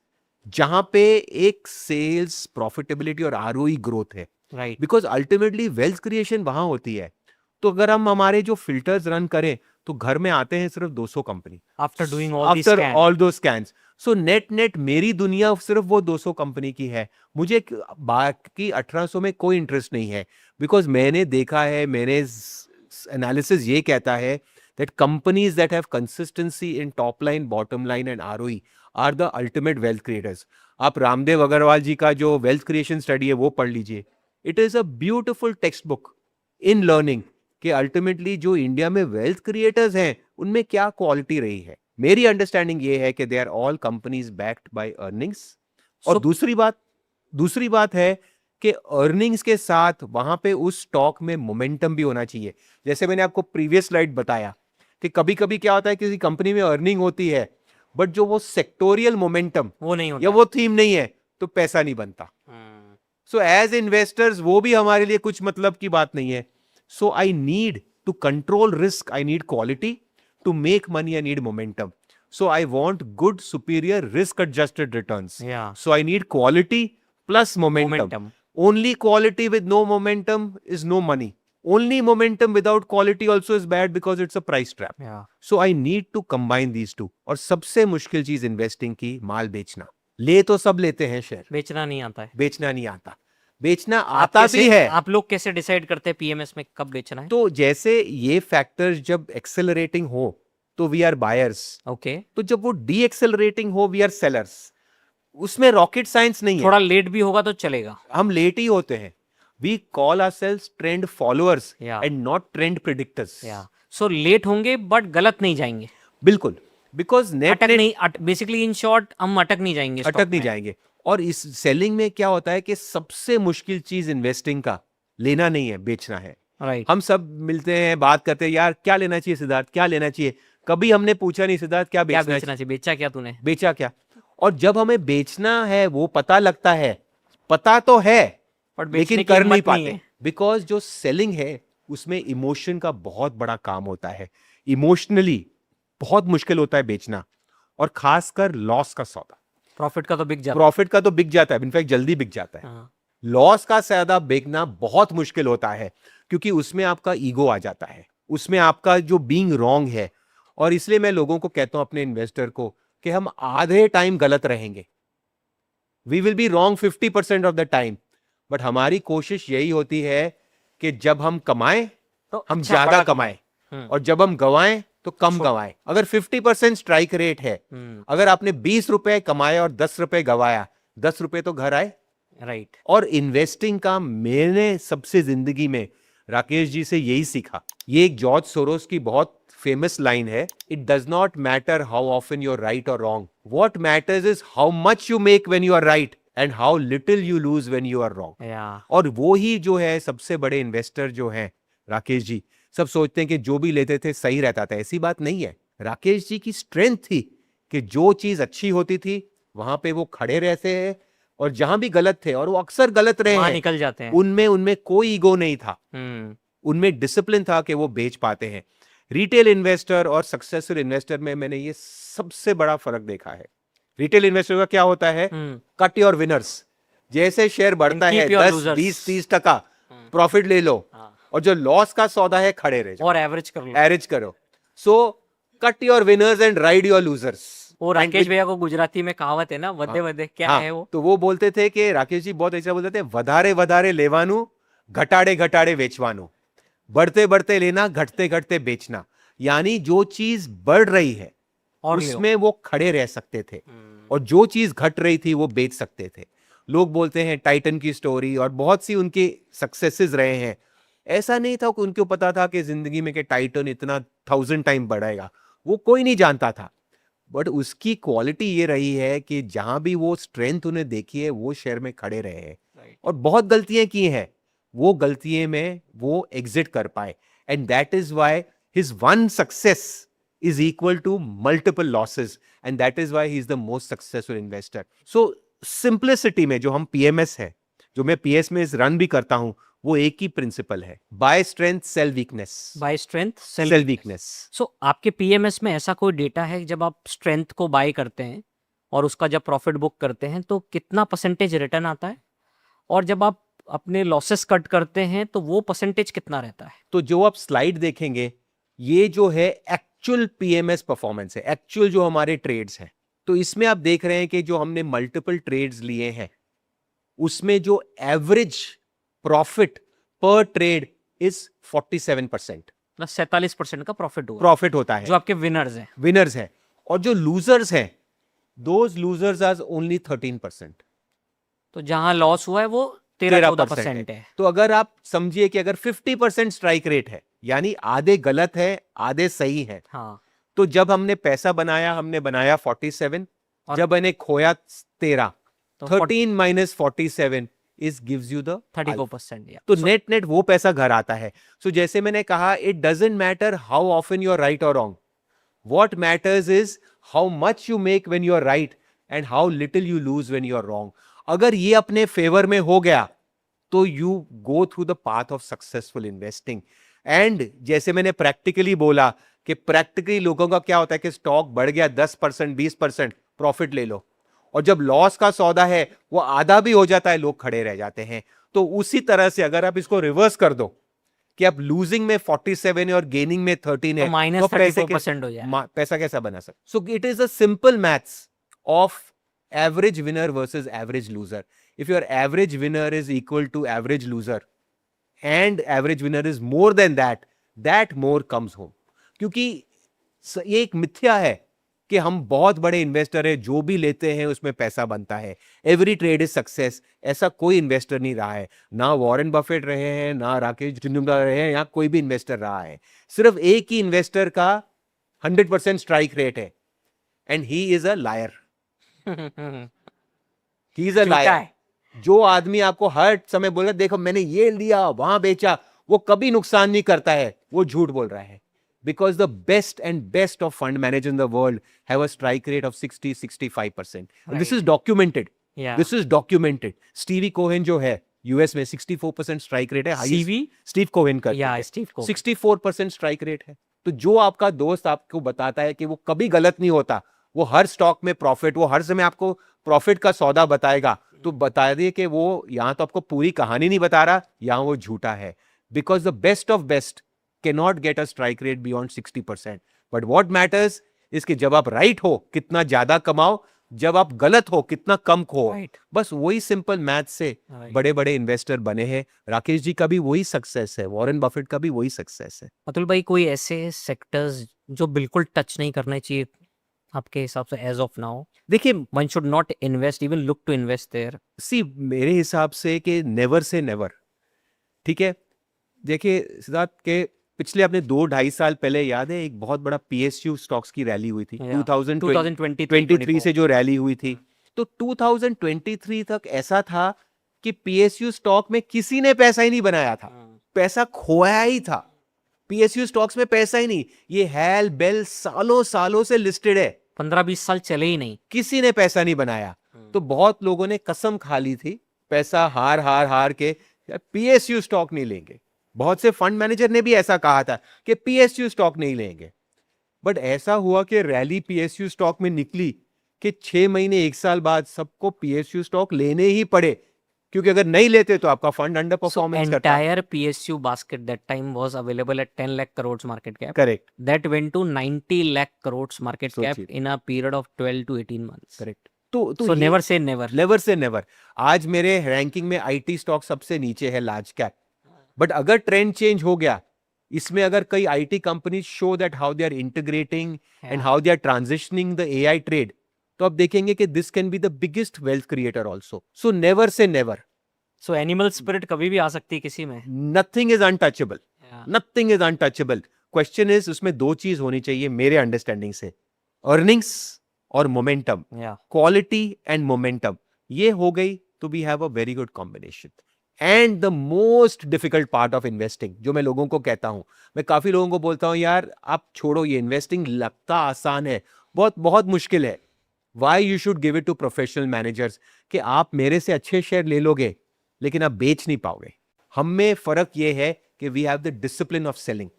जहां पे एक सेल्स प्रॉफिटेबिलिटी और आरओई ग्रोथ है, right. Because ultimately wealth creation वहां होती है। तो अगर हम हमारे जो फिल्टर्स रन करें तो घर में आते हैं सिर्फ 200 company after doing all after all दो स्कैन्स। सो नेट नेट मेरी दुनिया सिर्फ वो 200 कंपनी की है, मुझे बाकी 1800 में कोई इंटरेस्ट नहीं है। बिकॉज मैंने देखा है, मैंने एनालिसिस ये कहता है that companies that have consistency in top line, bottom line and ROE are the ultimate wealth creators. आप रामदेव अग्रवाल जी का जो वेल्थ क्रिएशन स्टडी है वो पढ़ लीजिए। It is a beautiful text book in learning कि अल्टीमेटली जो इंडिया में वेल्थ क्रिएटर्स हैं उनमें क्या क्वालिटी रही है। मेरी अंडरस्टैंडिंग ये है कि they are all companies backed by earnings. और दूसरी बात है कि अर्निंग्स के साथ वहां पे उस स्टॉक में मोमेंटम भी होना चाहिए। जैसे मैंने आपको प्रीवियस स्लाइड बताया कि कभी कभी क्या होता है, किसी कंपनी में अर्निंग होती है बट जो वो सेक्टोरियल मोमेंटम वो नहीं होता या वो थीम नहीं है तो पैसा नहीं बनता। सो एज इन्वेस्टर्स वो भी हमारे लिए कुछ मतलब की बात नहीं है। So I need to control risk, I need quality to make money, I need momentum. So I want good superior risk adjusted returns. Yeah. So I need quality plus momentum. Momentum. Only quality with no momentum is no money. Only momentum without quality also is bad because it's a price trap. Yeah. So I need to combine these two. और सबसे मुश्किल चीज investing की माल बेचना। ले तो सब लेते हैं शेयर, बेचना नहीं आता है। बेचना नहीं आता। बेचना आप आता कैसे- भी है। आप लोग कैसे डिसाइड करते हैं पीएमएस में कब बेचना है? तो जैसे ये फैक्टर्स जब एक्सेलरेटिंग हो तो वी आर बायर्स, ओके। तो जब वो डी एक्सेलरेटिंग हो वी आर सेलर्स। उसमें रॉकेट साइंस नहीं है। थोड़ा लेट भी होगा तो चलेगा। हम लेट ही होते हैं। We call ourselves trend followers Yeah. And not trend predictors. या सो लेट होंगे बट गलत नहीं जाएंगे। बिल्कुल, बिकॉज नेट अटक नहीं, बेसिकली इन शॉर्ट हम अटक नहीं जाएंगे stock अटक नहीं में। जाएंगे। और इस सेलिंग में क्या होता है कि सबसे मुश्किल चीज इन्वेस्टिंग का लेना नहीं है, बेचना है। राइट। हम सब मिलते हैं, बात करते हैं, यार क्या लेना चाहिए सिद्धार्थ, क्या लेना चाहिए। कभी हमने पूछा नहीं सिद्धार्थ क्या क्या बेचना बेचना चाहिए? बेचा क्या तूने? बेचा क्या। और जब हमें बेचना है वो पता लगता है, पता तो है पर बेचने लेकिन की कर नहीं हिम्मत नहीं पाते। है। बिकॉज जो सेलिंग है उसमें इमोशन का बहुत बड़ा काम होता है। इमोशनली बहुत मुश्किल होता है बेचना, और खासकर लॉस का सौदा। प्रॉफिट का तो बिक जाता प्रॉफिट का तो बिक जाता है, इनफैक्ट जल्दी बिक जाता है। है। हाँ। लॉस का सौदा बेचना बहुत मुश्किल होता है क्योंकि उसमें आपका ईगो आ जाता है, उसमें आपका जो बीइंग रॉन्ग है। और इसलिए मैं लोगों को कहता हूं, अपने इन्वेस्टर को, कि हम आधे टाइम गलत रहेंगे। We will be wrong 50% of the time, but हमारी कोशिश यही होती है कि जब हम कमाएं तो हम अच्छा ज्यादा बड़ा कमाएं, हम्म। और जब हम गवाएं तो कम गवाएं। अगर 50% स्ट्राइक रेट है, अगर आपने 20 रुपए कमाए और 10 रुपए गवाया, 10 रुपए तो घर आए। राइट। और इन्वेस्टिंग का मैंने सबसे जिंदगी में राकेश जी से यही सीखा। ये एक जॉर्ज सोरोस की बहुत फेमस लाइन है, it does not matter how often you are right और wrong, what matters is how much you make when you are right and how little you lose when you are wrong. या और वो ही जो है सबसे बड़े investor जो हैं राकेश जी, सब सोचते हैं कि जो भी लेते थे सही रहता था। ऐसी बात नहीं है। राकेश जी की स्ट्रेंथ थी कि जो चीज अच्छी होती थी वहां पे वो खड़े रहते हैं, और जहां भी गलत थे, और वो अक्सर गलत रहे वहां हैं, निकल जाते हैं। उनमें कोई ईगो नहीं था, उनमें डिसिप्लिन था कि वो बेच पाते हैं। रिटेल इन्वेस्टर और सक्सेसफुल इन्वेस्टर में मैंने ये सबसे बड़ा फर्क देखा है। रिटेल इन्वेस्टर का क्या होता है, कट योर विनर्स। जैसे शेयर बढ़ता And है keep your 10, losers. 20, 30% प्रॉफिट ले लो, हाँ। और जो लॉस का सौदा है खड़े रह जाओ, और एवरेज कर लो। एवरेज करो। So cut your winners and ride your losers. वो राकेश भैया को गुजराती में कहावत है ना, वधे वधे, क्या हाँ, है वो? तो वो बोलते थे कि राकेश जी बहुत ऐसा बोलते थे, वधारे वधारे लेवानु, घटाड़े घटाड़े बेचवानु, बढ़ते बढ़ते लेना, घटते घटते बेचना। यानी जो चीज बढ़ रही है और ले लो। उसमें वो खड़े रह सकते थे, और जो चीज घट रही थी वो बेच सकते थे। लोग बोलते हैं टाइटन की स्टोरी, और बहुत सी उनके सक्सेसेस रहे हैं। ऐसा नहीं था कि उनको पता था कि जिंदगी में कि टाइटन इतना 1000 टाइम बढ़ेगा, वो कोई नहीं जानता था। बट उसकी क्वालिटी ये रही है कि जहां भी वो स्ट्रेंथ उन्हें देखी है वो शेयर में खड़े रहे हैं, और बहुत गलतियां की हैं, वो गलतियां में वो एग्जिट कर पाए। And that is why his one success is equal to multiple losses, and that is why he is the most successful investor. So simplicity में जो हम PMS है, जो मैं PS में रन भी करता हूं, वो एक ही प्रिंसिपल है, buy strength sell weakness, buy strength sell weakness. So आपके पीएमएस में ऐसा कोई डेटा है जब आप स्ट्रेंथ को बाय करते हैं और उसका जब प्रॉफिट बुक करते हैं तो कितना परसेंटेज रिटर्न आता है, और जब आप अपने लॉसेस कट करते हैं तो वो परसेंटेज कितना रहता है? तो जो आप स्लाइड देखेंगे, ये जो है एक्चुअल पीएमएस परफॉर्मेंस है, एक्चुअल जो हमारे ट्रेड्स हैं। तो इसमें आप देख रहे हैं कि जो हमने मल्टीपल ट्रेड्स लिए हैं, उसमें जो एवरेज प्रॉफिट पर ट्रेड इज 47%। 47% का प्रॉफिट हुआ, प्रॉफिट होता है जो आपके विनर्स हैं। विनर्स हैं। और जो लूजर्स हैं, दोज लूजर्स आर ओनली 13%। तो जहां लॉस हुआ है वो 13-14% है। तो अगर आप समझिए कि अगर 50% स्ट्राइक रेट है, यानी आधे गलत है आधे सही है, हाँ, तो जब हमने पैसा बनाया, हमने बनाया 47, और जब मैंने खोया 13, तो 13 minus 47 is gives you the 34%। या तो नेट नेट वो पैसा घर आता है। सो जैसे मैंने कहा, it doesn't matter how often you are right और wrong, what matters is how much you make when you are right and how little you lose when you are wrong. अगर ये अपने फेवर में हो गया तो you go through the path of successful investing. And जैसे मैंने practically बोला कि प्रैक्टिकली लोगों का क्या होता है कि स्टॉक बढ़ गया 10%, 20%, प्रॉफिट ले लो, और जब लॉस का सौदा है वो आधा भी हो जाता है, लोग खड़े रह जाते हैं। तो उसी तरह से अगर आप इसको रिवर्स कर दो कि आप लूजिंग में 47 है और गेनिंग में 13 है, तो माइनस तो पैसे 34% हो जाए। पैसा कैसा बना सकते? So it is a simple maths of average winner versus average loser. If your average winner is equal to average loser and average winner is more than that, that more comes home. क्योंकि ये एक मिथ्या है कि हम बहुत बड़े investor हैं, जो भी लेते हैं उसमें पैसा बनता है, एवरी ट्रेड इज सक्सेस। ऐसा कोई इन्वेस्टर नहीं रहा है, ना वॉरेन बफेट रहे हैं, ना राकेश टेंडुलकर रहे हैं, या कोई भी इन्वेस्टर रहा है। सिर्फ एक ही इन्वेस्टर का 100% स्ट्राइक रेट है, and he is a liar. He is a liar. जो आदमी आपको हर समय बोल रहा है देखो मैंने ये लिया वहां बेचा, वो कभी नुकसान नहीं करता है, वो झूठ बोल रहा है। Because the best and best of fund managers in the world have a strike rate of 60-65%. And this is documented. Yeah. This is documented. Stevie Cohen जो है यूएस में 64% स्ट्राइक रेट है। स्टीव कोहेन का या Steve को 64% strike rate है। तो जो आपका दोस्त आपको बताता है कि वो कभी गलत नहीं होता, वो हर स्टॉक में प्रॉफिट, वो हर समय आपको प्रॉफिट का सौदा बताएगा, तो बता दिए कि वो यहां तो आपको पूरी कहानी नहीं बता रहा, यहां वो झूठा है। Because the best of best cannot get a strike rate beyond 60%. But what matters is कि जब आप राइट हो कितना ज्यादा कमाओ, जब आप गलत हो कितना कम खो। बस वही सिंपल मैथ से बड़े बड़े इन्वेस्टर बने हैं। राकेश जी का भी वही सक्सेस है, वॉरेन बफेट का भी वही सक्सेस है। अतुल भाई, कोई ऐसे सेक्टर्स जो बिल्कुल टच नहीं करने चाहिए आपके हिसाब से एज ऑफ नाउ? देखिए, one should not invest, even look to invest there. See मेरे हिसाब से कि नेवर से नेवर, ठीक है। देखिए सिद्धार्थ के पिछले अपने 2-2.5 साल पहले याद है एक बहुत बड़ा PSU स्टॉक्स की रैली हुई थी, 2023 से जो रैली हुई थी। तो 2023 तक ऐसा था कि PSU स्टॉक में किसी ने पैसा ही नहीं बनाया था, पैसा खोया ही था। PSU स्टॉक्स में पैसा ही नहीं। ये हेल बेल सालों सालों से लिस्टेड है, 15-20 साल चले ही नहीं, किसी ने पैसा नहीं बनाया। तो बहुत लोगों ने कसम खा ली थी, पैसा हार हार हार के PSU स्टॉक नहीं लेंगे। बहुत से फंड मैनेजर ने भी ऐसा कहा था कि PSU स्टॉक नहीं लेंगे। बट ऐसा हुआ कि रैली PSU स्टॉक में निकली कि 6 महीने 1 साल बाद सबको PSU स्टॉक लेने ही पड़े। क्योंकि अगर नहीं लेते तो आपका फंड अंडर So परफॉर्मेंस करता है। entire PSU basket that time was available at 10 lakh crores market cap. Correct, That went to 90 lakh crores market cap सोचिए। in a period of 12 to 18 months. Correct. तो So ये never say never. Never say never. आज मेरे ranking में IT stock सबसे नीचे है large cap, but अगर ट्रेंड चेंज हो गया, इसमें अगर कई IT company show that how they are integrating and how they are transitioning the AI trade, तो आप देखेंगे कि this can be the biggest wealth creator also. So never say never, So animal spirit कभी भी आ सकती है किसी में. Nothing is untouchable, Yeah. Nothing is untouchable. Question is उसमें दो चीज होनी चाहिए मेरे अंडरस्टैंडिंग से, अर्निंग्स और momentum, Yeah. Quality and momentum. ये हो गई तो we have a very good combination. And the most difficult part of investing, जो मैं लोगों को कहता हूं, मैं काफी लोगों को बोलता हूं यार आप छोड़ो ये इन्वेस्टिंग, लगता आसान है, बहुत बहुत मुश्किल है। Why you should give it to professional managers, कि आप मेरे से अच्छे शेयर ले लोगे लेकिन आप बेच नहीं पाओगे। हम में फर्क ये है कि we have the discipline of selling.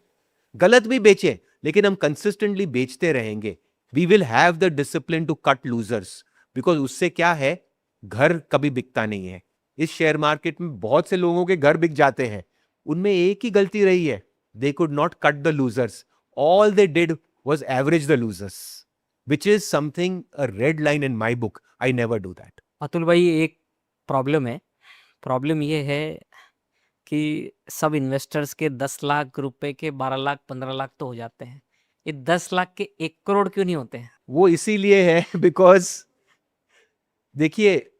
गलत भी बेचें लेकिन हम कंसिस्टेंटली बेचते रहेंगे। We will have the discipline to cut losers, because उससे क्या है, घर कभी बिकता नहीं है। इस शेयर मार्केट में बहुत से लोगों के घर बिक जाते हैं, उनमें एक ही गलती रही है, they could not cut the losers, all they did was average the losers, which is something a red line in my book. I never do that. Atul भाई एक प्रॉब्लम है, प्रॉब्लम ये है कि सब इन्वेस्टर्स के 10 लाख रुपए के 12 लाख 15 लाख तो हो जाते हैं, ये 10 लाख के 1 करोड़ क्यों नहीं होते हैं? वो इसीलिए है बिकॉज देखिए,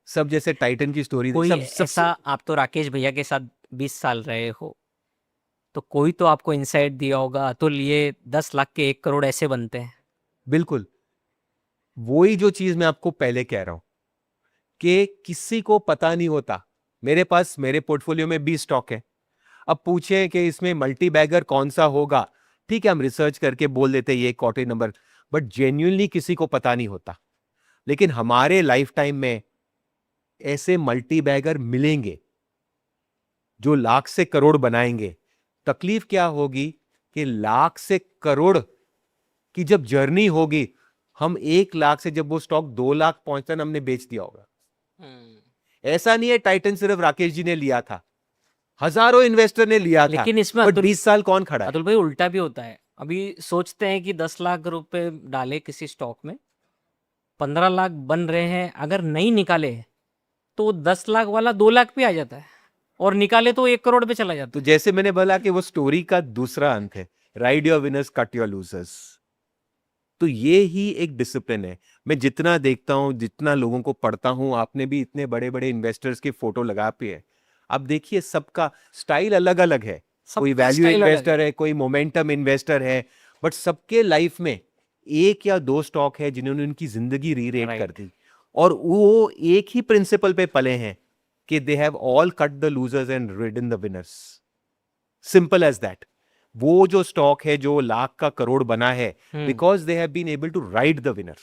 सब जैसे टाइटन की स्टोरी, कोई सब ऐसा, आप तो राकेश भैया के साथ 20 साल रहे हो, तो कोई तो आपको इनसाइट दिया होगा अतुल ये 10 लाख के 1 करोड़ ऐसे बनते हैं। बिल्कुल वही जो चीज मैं आपको पहले कह रहा हूं कि किसी को पता नहीं होता। मेरे पास मेरे पोर्टफोलियो में 20 स्टॉक है, अब पूछे कि इसमें मल्टी बैगर कौन सा होगा, ठीक है हम रिसर्च करके बोल देते ये क्वार्टर नंबर, बट जेन्युइनली किसी को पता नहीं होता। लेकिन हमारे लाइफ टाइम में ऐसे मल्टी बैगर मिलेंगे जो लाख से करोड़ बनाएंगे। तकलीफ क्या होगी कि लाख से करोड़ की जब जर्नी होगी, हम 1 लाख से जब वो स्टॉक 2 लाख पहुंचता हमने बेच दिया होगा। ऐसा नहीं है टाइटन सिर्फ राकेश जी ने लिया था, हजारों इन्वेस्टर ने लिया था, लेकिन इसमें बट 20 साल कौन खड़ा है? अतुल भाई उल्टा भी होता है। अभी सोचते हैं कि 10 लाख रुपए डाले किसी स्टॉक में, 15 लाख बन रहे हैं, अगर नहीं निकाले तो 10 लाख वाला 2 लाख पे आ जाता है, और निकाले तो 1 करोड़ पे चला जाता तो जैसे मैंने बोला कि वो स्टोरी का दूसरा अंत है, ride your winners cut your losers. तो ये ही एक डिसिप्लिन है। मैं जितना देखता हूं, जितना लोगों को पढ़ता हूं, आपने भी इतने बड़े बड़े इन्वेस्टर्स की फोटो लगा पे है, आप देखिए सबका स्टाइल अलग अलग है। कोई वैल्यू इन्वेस्टर है, कोई मोमेंटम इन्वेस्टर है, बट सबके लाइफ में 1 या 2 स्टॉक है जिन्होंने उनकी जिंदगी रीरेट Right. कर दी, और वो एक ही प्रिंसिपल पे पले हैं कि they have all cut the losers and ridden the winners. Simple as that. वो जो स्टॉक है जो लाख का करोड़ बना है, because they have been able to ride the winner.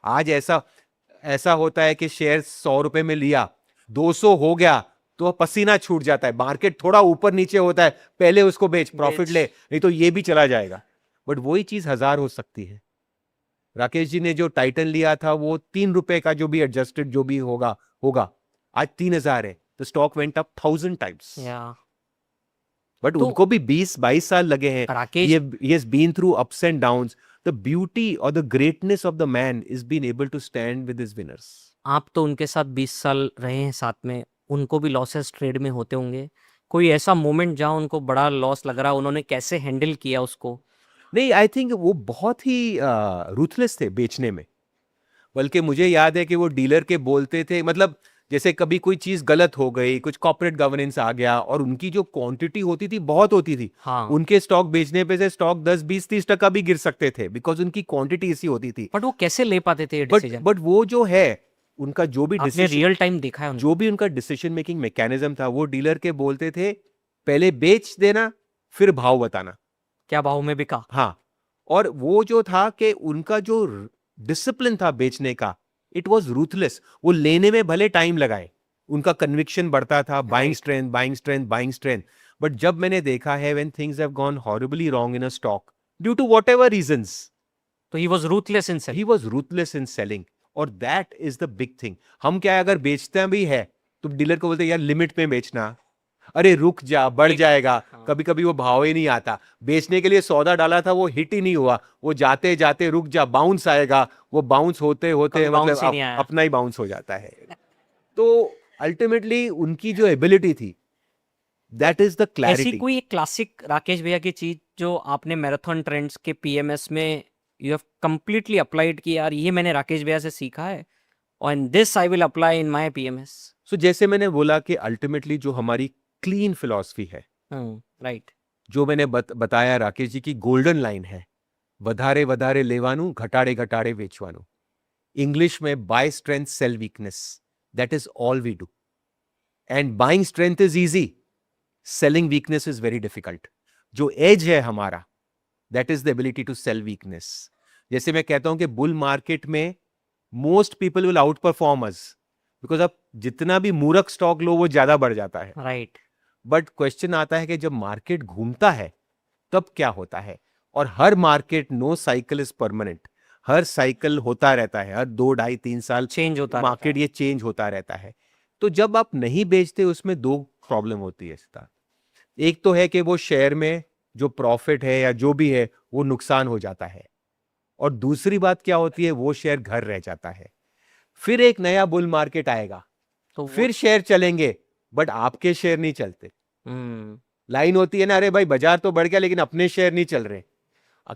आज ऐसा होता है कि शेयर 100 रुपए में लिया, 200 हो गया तो पसीना छूट जाता है, मार्केट थोड़ा ऊपर नीचे होता है, पहले उसको बेच, प्रॉफिट ले, नहीं तो ये भी चला जाएगा। बट वही चीज 1000 हो सकती है। राकेश जी ने जो टाइटन लिया था वो 3 रुपए का जो भी एडजस्टेड जो भी होगा आज 3000 है, तो स्टॉक वेंट अप 1000 टाइम्स। है। बट तो- उनको भी 20-22 साल लगे हैं। Rakesh he has been through ups and downs. The beauty or the greatness of the man is being able to stand with his winners. आप तो उनके साथ 20 साल रहे हैं साथ में, उनको भी लॉसेस ट्रेड में होते होंगे। कोई ऐसा मोमेंट जहां उनको बड़ा लॉस लग रहा, उन्होंने कैसे हैंडल किया उसको? नहीं, आई थिंक वो बहुत ही रूथलेस थे बेचने में। बल्कि मुझे याद है कि वो डीलर के बोलते थे, मतलब जैसे कभी कोई चीज गलत हो गई, कुछ कॉर्पोरेट गवर्नेंस आ गया, और उनकी जो क्वांटिटी होती थी बहुत होती थी, हाँ, उनके स्टॉक बेचने पे से स्टॉक 10-20-30% भी गिर सकते थे, बिकॉज उनकी क्वांटिटी ऐसी होती थी। बट वो कैसे ले पाते थे ये बट डिसीजन? बट वो जो है उनका जो भी आपने डिसीजन, रियल टाइम देखा है उनको? जो भी उनका डिसीजन मेकिंग मैकेनिज्म था, वो डीलर के बोलते थे पहले बेच देना फिर भाव बताना। क्या भाव में बिका? हाँ, और वो जो था कि उनका जो डिसिप्लिन था बेचने का, इट वाज रूथलेस। वो लेने में भले टाइम लगाए, उनका कन्विक्शन बढ़ता था, buying strength buying strength buying strength. But जब मैंने देखा है when things have gone horribly wrong in a stock due to whatever reasons, तो he was ruthless in selling. He was ruthless in selling. और that is the big thing. हम क्या है, अगर बेचते भी है तो डीलर को बोलते हैं यार लिमिट में बेचना, अरे रुक जा बढ़ जाएगा. कभी कभी वो भाव ही नहीं आता. बेचने के लिए सौदा डाला था वो हिट ही नहीं हुआ, वो जाते जाते रुक जा बाउंस आएगा, वो बाउंस होते होते कभी bounce ही मतलब नहीं आया. अपना ही बाउंस हो जाता है. तो अल्टीमेटली उनकी जो एबिलिटी थी, दैट इज द ऐसी क्लैरिटी. कोई एक क्लासिक राकेश भैया की चीज जो आपने मैराथन ट्रेंड्स के पीएमएस में यू हैव कंप्लीटली अप्लाइड की, यार ये मैंने राकेश भैया से सीखा है और in this I will apply in my PMS. So जैसे मैंने बोला कि अल्टीमेटली जो हमारी क्लीन फिलॉसफी है, राइट. जो मैंने बताया राकेश जी की गोल्डन लाइन है, વધારે વધારે લેવાનું, ઘટાડે ઘટાડે વેચવાનું. इंग्लिश में buy strength sell weakness, that is all we do. And buying strength is easy, selling weakness is very difficult. जो एज है हमारा, that is the ability to sell weakness. जैसे मैं कहता हूं कि बुल मार्केट में most people will outperform us, because आप जितना भी मूर्ख स्टॉक लो वो ज्यादा बढ़ जाता है. राइट. बट क्वेश्चन आता है कि जब मार्केट घूमता है तब क्या होता है. और हर market, no cycle is permanent, हर साइकिल होता रहता है, हर 2, 2.5, 3 साल चेंज होता मार्केट ये चेंज होता रहता है. तो जब आप नहीं बेचते उसमें 2 प्रॉब्लम होती है सिद्धार्थ. एक तो है कि वो शेयर में जो प्रॉफिट है या जो भी है वो नुकसान हो जाता है, और दूसरी बात क्या होती है, वो शेयर घर रह जाता है. फिर एक नया बुल मार्केट आएगा तो फिर शेयर चलेंगे, बट आपके शेयर नहीं चलते. लाइन होती है ना, अरे भाई बाजार तो बढ़ गया लेकिन अपने शेयर नहीं चल रहे,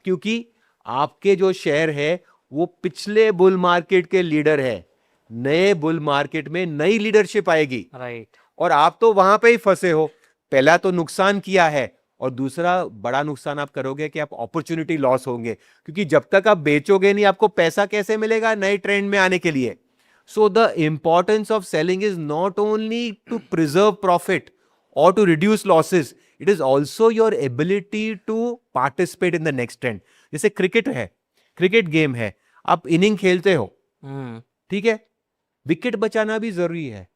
क्योंकि आपके जो शेयर है वो पिछले बुल मार्केट के लीडर है. नए बुल मार्केट में नई लीडरशिप आएगी, राइट. और आप तो वहां पे ही फंसे हो. पहला तो नुकसान किया है, और दूसरा बड़ा नुकसान आप करोगे कि आप अपॉर्चुनिटी लॉस होंगे, क्योंकि जब तक आप बेचोगे नहीं आपको पैसा कैसे मिलेगा नए ट्रेंड में आने के लिए. So the importance of selling is not only to preserve profit or to reduce losses, it is also your ability to participate in the next trend. जैसे क्रिकेट है, क्रिकेट गेम है, आप इनिंग खेलते हो, ठीक है, विकेट बचाना भी जरूरी है.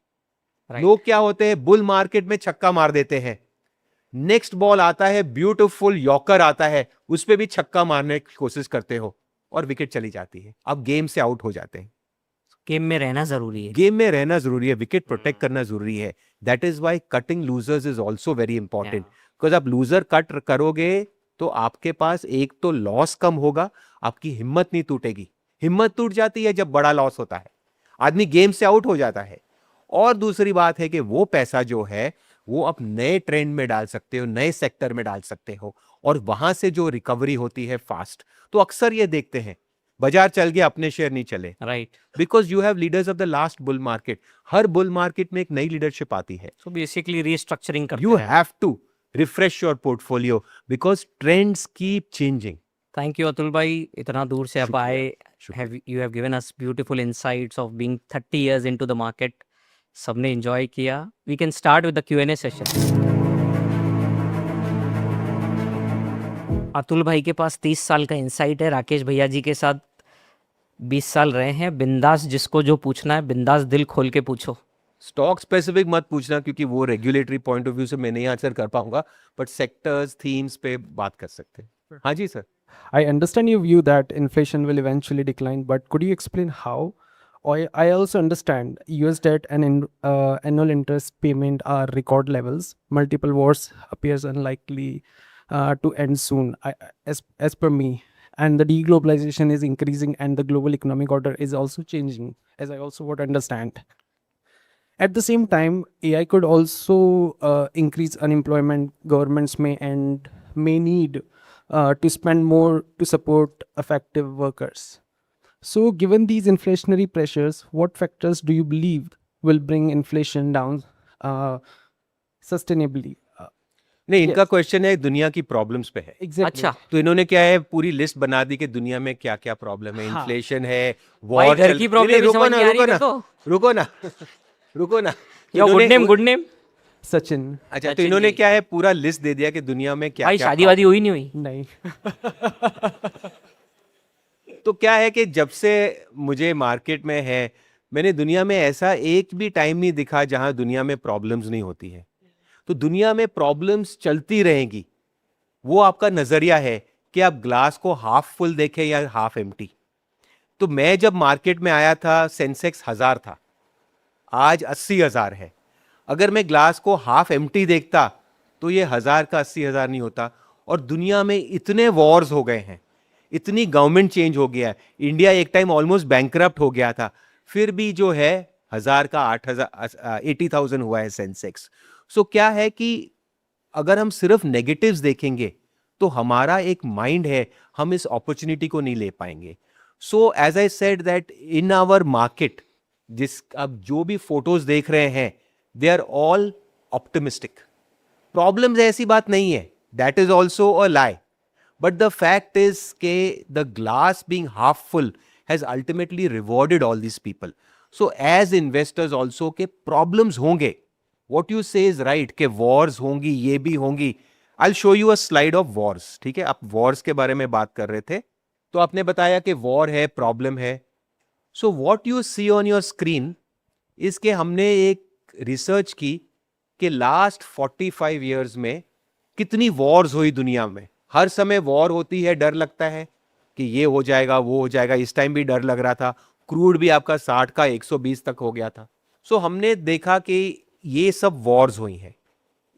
लोग क्या होते हैं, बुल मार्केट में छक्का मार देते हैं, नेक्स्ट बॉल आता है, ब्यूटीफुल यॉर्कर आता है, उस पर भी छक्का मारने की कोशिश करते हो और विकेट चली जाती है, आप गेम से आउट हो जाते हैं. गेम में रहना जरूरी है. गेम में रहना जरूरी है, विकेट प्रोटेक्ट करना जरूरी है. That is why cutting losers is also very important, because आप लूजर कट करोगे तो आपके पास एक तो लॉस कम होगा, आपकी हिम्मत नहीं टूटेगी. हिम्मत टूट जाती है जब बड़ा लॉस होता है, आदमी गेम से आउट हो जाता है. और दूसरी बात है कि वो पैसा जो है वो आप नए ट्रेंड में डाल सकते हो, नए सेक्टर में डाल सकते हो, और वहां से जो रिकवरी होती है फास्ट. तो अक्सर ये देखते हैं बाजार चल गया अपने शेयर नहीं चले, right. Because you have leaders of the last bull market. हर बुल मार्केट में एक नई लीडरशिप आती है. सो बेसिकली रीस्ट्रक्चरिंग करते यू हैं. Have to refresh your portfolio because trends keep changing. Thank you Atul भाई, इतना दूर से आप शुक्रिया, आए. शुक्रिया. You have given us beautiful insights of being 30 years into the market. सबने enjoy किया. We can start with the Q&A session. Atul भाई के पास 30 साल का इंसाइट है, राकेश भैया जी के साथ 20 साल रहे हैं. बिंदास, जिसको जो पूछना है बिंदास दिल खोल के पूछो. स्टॉक स्पेसिफिक मत पूछना, क्योंकि वो रेगुलेटरी पॉइंट ऑफ व्यू से मैं नहीं आंसर कर पाऊंगा, बट सेक्टर्स, थीम्स पे बात कर सकते हैं. हाँ जी sir. I understand your view that inflation will eventually decline, but could you explain how? I also understand US debt and annual interest payment are record levels. Multiple wars appears unlikely to end soon, as per me. And the deglobalization is increasing, and the global economic order is also changing, as I also would understand. At the same time, AI could also increase unemployment. Governments may need to spend more to support effective workers. So, given these inflationary pressures, what factors do you believe will bring inflation down sustainably? नहीं, इनका question है दुनिया की problems पे है. Exactly. अच्छा, तो इन्होंने क्या है, पूरी लिस्ट बना दी कि दुनिया में क्या क्या प्रॉब्लम है. हाँ. इन्फ्लेशन है, भाई वॉर, घर की प्रॉब्लम भी समझ में आ रही है देखो. रुको ना रुको ना. Yo good name, good name. Sachin, अच्छा, तो सचिन इन्होंने जी. क्या है, पूरा लिस्ट दे दिया कि दुनिया में क्या भाई क्या शादी वादी हुई नहीं हुई? nahi. तो क्या है कि जब से मुझे मार्केट में है, मैंने दुनिया में ऐसा एक भी टाइम नहीं दिखा जहां दुनिया में प्रॉब्लम्स नहीं होती है. तो दुनिया में प्रॉब्लम्स चलती रहेंगी. वो आपका नजरिया है कि आप ग्लास को हाफ फुल देखें या हाफ एम्प्टी. तो मैं जब मार्केट में आया था सेंसेक्स 1000 था, आज 80,000 है। अगर मैं ग्लास को हाफ एम्प्टी देखता तो ये 1000 का 80,000 नहीं होता। और दुनिया में इतने वॉर्स हो गए हैं, इतनी गवर्नमेंट चेंज हो गया है, इंडिया एक टाइम ऑलमोस्ट बैंकरप्ट हो गया था, फिर भी जो है 1000 का 8000 80,000 हुआ है सेंसेक्स। सो क्या है कि अगर हम सिर्फ नेगेटिव्स देखेंगे तो हमारा एक माइंड है, हम इस अपॉर्चुनिटी को नहीं ले पाएंगे। So as I said that in our market, जिस अब जो भी फोटोज देख रहे हैं, they are all optimistic. Problems ऐसी बात नहीं है, that is also a lie, but the fact is के the glass being half full has ultimately rewarded all these people. So as investors also के प्रॉब्लम्स होंगे, what you say is right कि wars होंगी, ये भी होंगी। I'll show you a slide of wars, ठीक है? आप wars के बारे में बात कर रहे थे, तो आपने बताया कि war है, problem है। So what you see on your screen इसके हमने एक रिसर्च की कि लास्ट 45 years में कितनी wars हुई दुनिया में। हर समय war होती है, डर लगता है कि ये हो जाएगा, वो हो जाएगा। इस टाइम भी डर लग रहा था, क्रूड भी आपका 60 का 120 तक हो गया था। सो हमने देखा कि ये सब वॉर्स हुई हैं,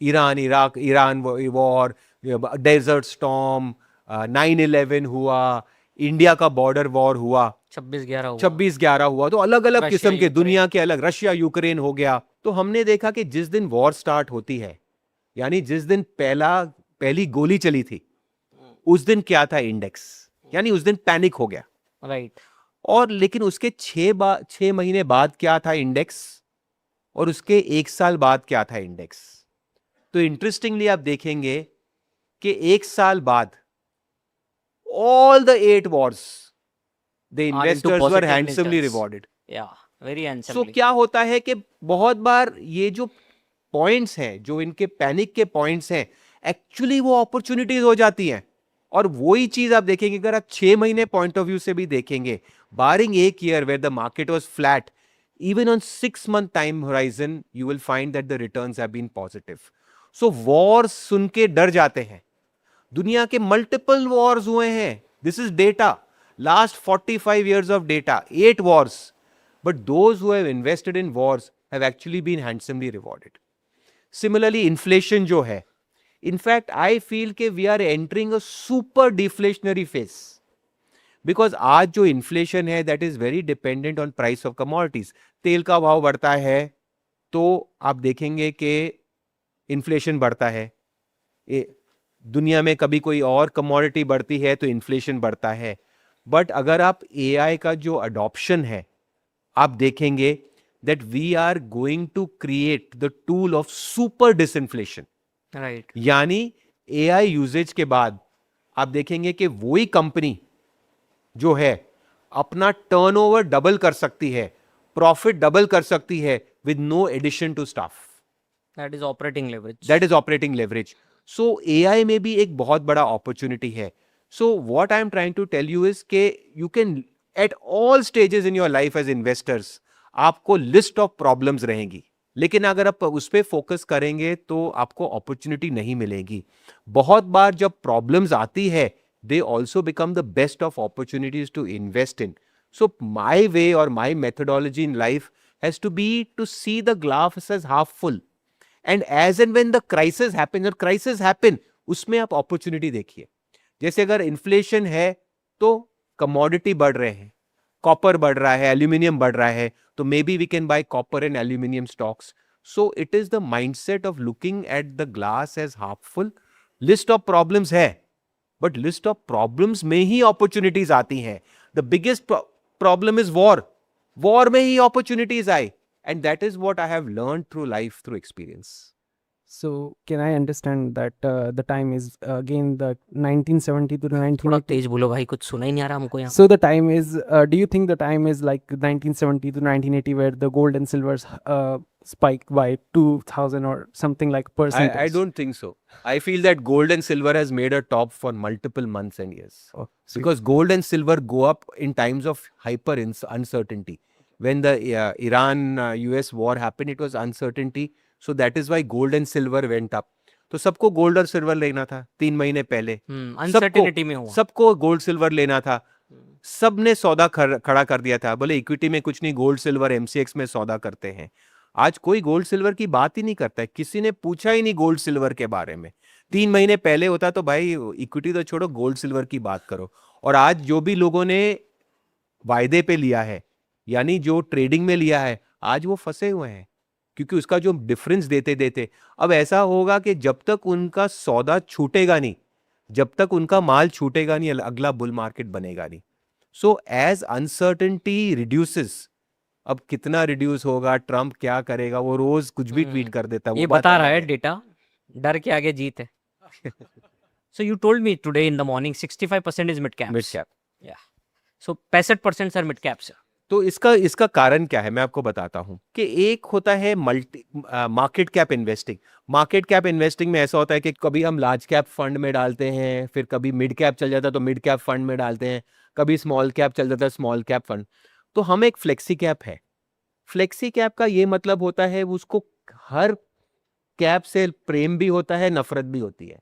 Iran Iraq, Iran war, desert storm, 9/11 हुआ, इंडिया का बॉर्डर वॉर हुआ, 26/11 हुआ। तो अलग अलग किस्म के, दुनिया के अलग, रशिया यूक्रेन हो गया। तो हमने देखा कि जिस दिन वॉर स्टार्ट होती है, यानी जिस दिन पहली गोली चली थी, उस दिन क्या था इंडेक्स, यानी उस दिन पैनिक हो गया, राइट। और लेकिन उसके 6 महीने बाद क्या था इंडेक्स, और उसके 1 साल बाद क्या था इंडेक्स। तो इंटरेस्टिंगली आप देखेंगे कि 1 साल बाद all the 8 wars the investors were handsomely rewarded. Very handsomely. So क्या होता है कि बहुत बार ये जो पॉइंट्स हैं, जो इनके पैनिक के पॉइंट्स हैं, एक्चुअली वो अपॉर्चुनिटीज हो जाती हैं। और वही चीज आप देखेंगे, अगर आप 6 महीने पॉइंट ऑफ व्यू से भी देखेंगे, बारिंग एक year where the market was flat, even on 6-month time horizon you will find that the returns have been positive. So wars सुन के डर जाते हैं। दुनिया के multiple wars हुए हैं, this is data, last 45 years of data, 8 wars, but those who have invested in wars have actually been handsomely rewarded. Similarly inflation जो है, in fact I feel कि we are entering a super deflationary phase. Because आज जो inflation है that is very dependent on price of commodities. तेल का भाव बढ़ता है तो आप देखेंगे कि इन्फ्लेशन बढ़ता है, दुनिया में कभी कोई और कमोडिटी बढ़ती है तो इन्फ्लेशन बढ़ता है। बट अगर आप एआई का जो अडॉप्शन है, आप देखेंगे that we are going to create the tool of super disinflation. Right. यानी एआई यूजेज के बाद आप देखेंगे कि वही कंपनी जो है अपना टर्नओवर डबल कर सकती है, प्रॉफिट डबल कर सकती है with no addition to staff. That is operating leverage. That is operating leverage. So AI में भी एक बहुत बड़ा अपॉर्चुनिटी है। So what I am trying to tell you is के you can at all stages in your life as investors, आपको list of problems रहेंगी, लेकिन अगर आप उस पर फोकस करेंगे तो आपको अपॉर्चुनिटी नहीं मिलेगी। बहुत बार जब प्रॉब्लम्स आती है, they also become the best of opportunities to invest in. So my way or my methodology in life has to be to see the glass as half full. And as and when the crisis happens, और crisis happen, उसमें आप opportunity देखिए। जैसे अगर inflation है तो commodity बढ़ रहे हैं, copper बढ़ रहा है, aluminium बढ़ रहा है, तो maybe we can buy copper and aluminium stocks. So it is the mindset of looking at the glass as half full. List of problems है, बट लिस्ट ऑफ प्रॉब्लम्स में ही अपॉर्चुनिटीज आती हैं। The biggest problem is war में ही opportunities आई, and that is what I have learned through life, through experience. So can I understand that the time is again the 1970 to थोड़ा 1980? तेज बोलो भाई, कुछ सुना ही नहीं आ रहा हमको यहाँ। So the time is, do you think the time is like 1970 to 1980 where the gold and silvers spiked by 2000 or something like percentage? I don't think so. I feel that gold and silver has made a top for multiple months and years. Oh, so Because gold and silver go up in times of hyper uncertainty. When the Iran-US war happened, it was uncertainty. So that is why gold and silver went up. तो सबको gold और silver लेना था 3 महीने पहले, uncertainty में हुआ। सबको गोल्ड सिल्वर लेना था। सब ने सौदा खड़ा कर दिया था, बोले इक्विटी में कुछ नहीं, गोल्ड सिल्वर एमसीएक्स में सौदा करते हैं। आज कोई गोल्ड सिल्वर की बात ही नहीं करता है, किसी ने पूछा ही नहीं गोल्ड सिल्वर के बारे में। 3 महीने पहले होता तो भाई इक्विटी तो छोड़ो, गोल्ड सिल्वर की बात करो। और आज जो भी लोगों ने वायदे पे लिया है, यानी जो ट्रेडिंग में लिया है, आज वो फंसे हुए हैं, क्योंकि उसका जो डिफरेंस देते देते अब ऐसा होगा कि जब तक उनका सौदा छूटेगा नहीं, जब तक उनका माल छूटेगा नहीं, अगला बुल मार्केट बनेगा नहीं। सो एज अनसर्टेनिटी रिड्यूसेस, अब कितना रिड्यूस होगा, ट्रम्प क्या करेगा, वो रोज कुछ भी ट्वीट कर देता है, ये वो बात बता अलग रहा है है। डेटा, डर के आगे जीत है। So you told me today in the morning 65% is mid caps. Mid cap. Yeah. So 65% sir mid caps है। तो इसका कारण क्या है, मैं आपको बताता हूं कि एक होता है market cap investing. Market cap investing में ऐसा होता है कि कभी हम लार्ज कैप फंड में डालते हैं, फिर कभी मिड कैप चल जाता है तो मिड कैप फंड में डालते हैं, कभी स्मॉल कैप चल जाता है स्मॉल कैप फंड। तो हम एक फ्लेक्सी कैप है। फ्लेक्सी कैप का ये मतलब होता है उसको हर कैप से प्रेम भी होता है, नफरत भी होती है।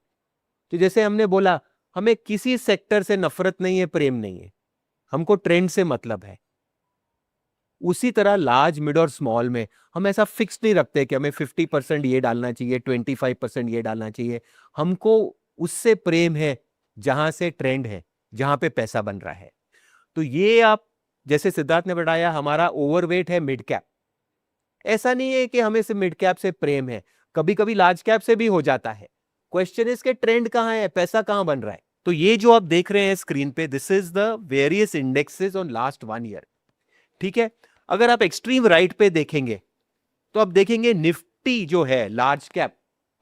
तो जैसे हमने बोला, हमें किसी सेक्टर से नफरत नहीं है, प्रेम नहीं है, हमको ट्रेंड से मतलब है। उसी तरह लार्ज मिड और स्मॉल में हम ऐसा फिक्स नहीं रखते कि हमें 50% ये डालना चाहिए, 25% ये डालना चाहिए। हमको उससे प्रेम है जहां से ट्रेंड है, जहां पे पैसा बन रहा है। तो ये आप जैसे सिद्धार्थ ने बताया, हमारा ओवरवेट है मिड कैप। ऐसा नहीं है कि हमें सिर्फ मिड कैप से प्रेम है, कभी कभी लार्ज कैप से भी हो जाता है। क्वेश्चन इसके ट्रेंड कहां है, पैसा कहां बन रहा है। तो ये जो आप देख रहे हैं स्क्रीन पे, this is the various indexes on last 1 year. ठीक है, अगर आप एक्सट्रीम राइट पे देखेंगे तो आप देखेंगे निफ्टी जो है लार्ज कैप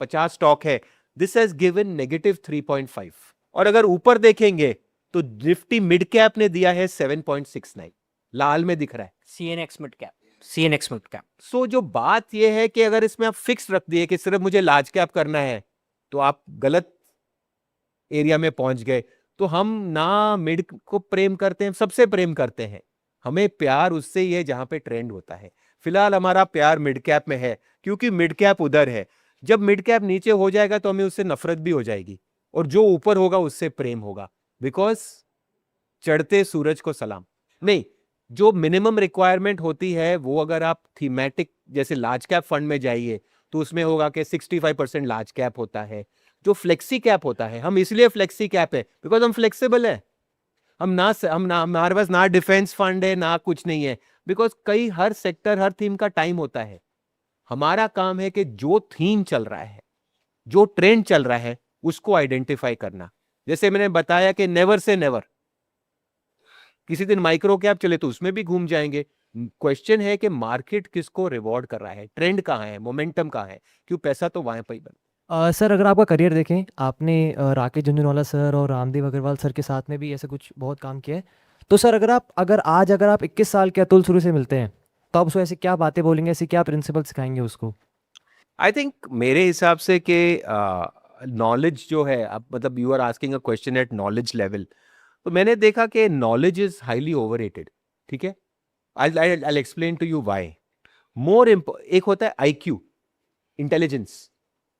50 स्टॉक है, दिस हैज गिवन -3.5। और अगर ऊपर देखेंगे तो निफ्टी मिड कैप ने दिया है 7.69, लाल में दिख रहा है। CNX mid cap, CNX mid cap। सो जो बात यह है कि अगर इसमें आप फिक्स रख दिए कि सिर्फ मुझे लार्ज कैप करना है, तो आप गलत एरिया में पहुंच गए। तो हम ना मिड को प्रेम करते हैं, सबसे प्रेम करते हैं। हमें प्यार उससे ही है जहां पे ट्रेंड होता है। फिलहाल हमारा प्यार मिड कैप में है, क्योंकि मिड कैप उधर है। जब मिड कैप नीचे हो जाएगा तो हमें उससे नफरत भी हो जाएगी, और जो ऊपर होगा उससे प्रेम होगा। बिकॉज चढ़ते सूरज को सलाम नहीं, जो मिनिमम रिक्वायरमेंट होती है वो अगर आप थीमेटिक जैसे लार्ज कैप फंड में जाइए तो उसमें होगा कि 65% लार्ज कैप होता है। जो फ्लेक्सी कैप होता है, हम इसलिए फ्लेक्सी कैप है बिकॉज हम फ्लेक्सिबल है। हमारे पास ना डिफेंस फंड है ना कुछ नहीं है, बिकॉज कई हर सेक्टर हर थीम का टाइम होता है। हमारा काम है कि जो थीम चल रहा है, जो ट्रेंड चल रहा है, उसको आइडेंटिफाई करना। जैसे मैंने बताया कि नेवर से नेवर, किसी दिन माइक्रो कैप चले तो उसमें भी घूम जाएंगे। क्वेश्चन है कि मार्केट किसको रिवॉर्ड कर रहा है, ट्रेंड कहाँ है, मोमेंटम कहाँ है, क्यों पैसा तो वहां पर ही बन। सर अगर आपका करियर देखें, आपने राकेश झुंझुनवाला सर और रामदेव अग्रवाल सर के साथ में भी ऐसे कुछ बहुत काम किया है। तो सर अगर आप 21 साल के अतुल शुरू से मिलते हैं तो आप उसको ऐसी क्या बातें बोलेंगे, ऐसी क्या प्रिंसिपल सिखाएंगे उसको? आई थिंक मेरे हिसाब से कि नॉलेज जो है, अब मतलब you are asking a question at knowledge level, तो मैंने देखा कि नॉलेज इज हाईली ओवररेटेड। ठीक है, I explain to you why. एक होता है IQ इंटेलिजेंस,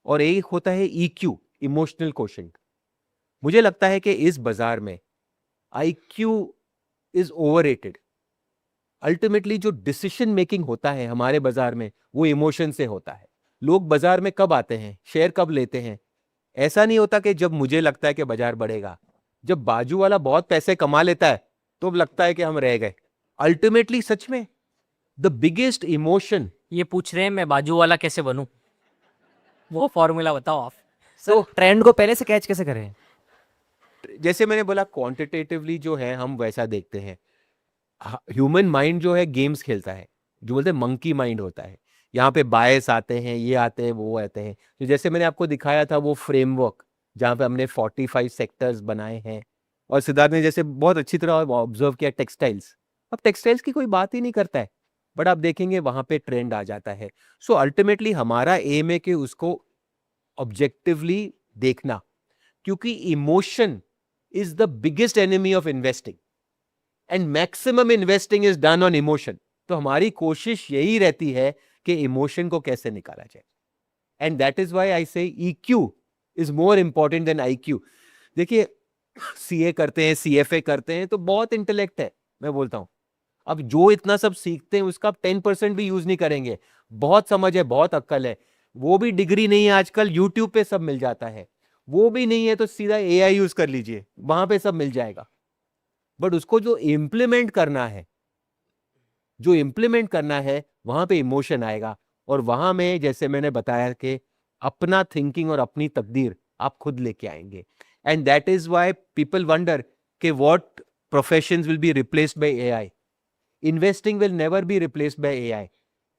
और एक होता है EQ इमोशनल क्वोशंट। मुझे लगता है कि इस बाजार में IQ इज ओवररेटेड। अल्टीमेटली जो डिसीजन मेकिंग होता है हमारे बाजार में वो इमोशन से होता है। लोग बाजार में कब आते हैं, शेयर कब लेते हैं, ऐसा नहीं होता कि जब मुझे लगता है कि बाजार बढ़ेगा। जब बाजू वाला बहुत पैसे कमा लेता है तो लगता है कि हम रह गए। अल्टीमेटली सच में द बिगेस्ट इमोशन, ये पूछ रहे हैं मैं बाजू वाला कैसे बनूं, वो फॉर्मूला बताओ आप। सर ट्रेंड को पहले से कैच कैसे करें? जैसे मैंने बोला क्वांटिटेटिवली जो है हम वैसा देखते हैं। ह्यूमन माइंड जो है गेम्स खेलता है, जो बोलते हैं मंकी माइंड होता है। यहाँ पे बायस आते हैं, ये आते हैं, वो आते हैं। तो जैसे मैंने आपको दिखाया था वो फ्रेमवर्क जहाँ पे हमने 45 सेक्टर्स बनाए हैं, और सिद्धार्थ ने जैसे बहुत अच्छी तरह ऑब्जर्व किया टेक्सटाइल्स। अब टेक्सटाइल्स की कोई बात ही नहीं करता है, बट आप देखेंगे वहाँ पे ट्रेंड आ जाता है। सो अल्टीमेटली हमारा एम है कि उसको ऑब्जेक्टिवली देखना, क्योंकि emotion is the biggest enemy of investing, and maximum investing is done on emotion. तो हमारी कोशिश यही रहती है कि इमोशन को कैसे निकाला जाए, and that is why I say EQ is more important than IQ। देखिए सीए करते हैं, सीएफए करते हैं, तो बहुत इंटेलेक्ट है, मैं बोलता हूँ। अब जो इतना सब सीखते हैं उसका 10% भी यूज नहीं करेंगे। बहुत समझ है, बहुत अक्ल है, वो भी डिग्री नहीं है, आजकल यूट्यूब पे सब मिल जाता है। वो भी नहीं है तो सीधा एआई यूज कर लीजिए, वहां पे सब मिल जाएगा। बट उसको जो इम्प्लीमेंट करना है, वहां पे इमोशन आएगा। और वहां में जैसे मैंने बताया कि अपना थिंकिंग और अपनी तकदीर आप खुद लेके आएंगे। And that is why people wonder कि what professions will be replaced by AI. Investing will never be replaced by AI.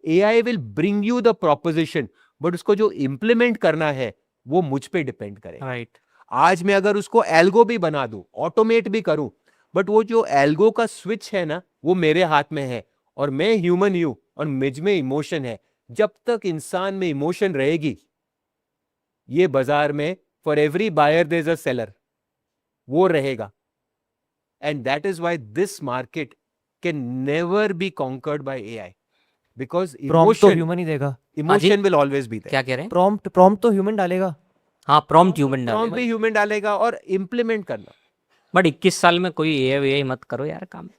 AI will bring you the proposition, but उसको जो इंप्लीमेंट करना है वो मुझ पे डिपेंड करेगा। राइट। आज मैं अगर उसको एल्गो भी बना दूं, ऑटोमेट भी करूं, बट वो जो एल्गो का स्विच है ना, वो मेरे हाथ में है, और मैं ह्यूमन हूं और मुझ में इमोशन है। जब तक इंसान में इमोशन रहेगी, ये बाजार में for every buyer there is a seller, वो रहेगा। And that is why this market can never be conquered by AI, because prompt तो ह्यूमन ही देगा। Emotion will always be there. क्या कह रहे हैं? प्रॉम्प्ट तो ह्यूमन डालेगा। हाँ, प्रॉम्प्ट ह्यूमन प्रॉम्प्ट डालेगा। भी ह्यूमन डालेगा, और इम्प्लीमेंट करना। बट 21 साल में कोई एआई मत करो यार काम।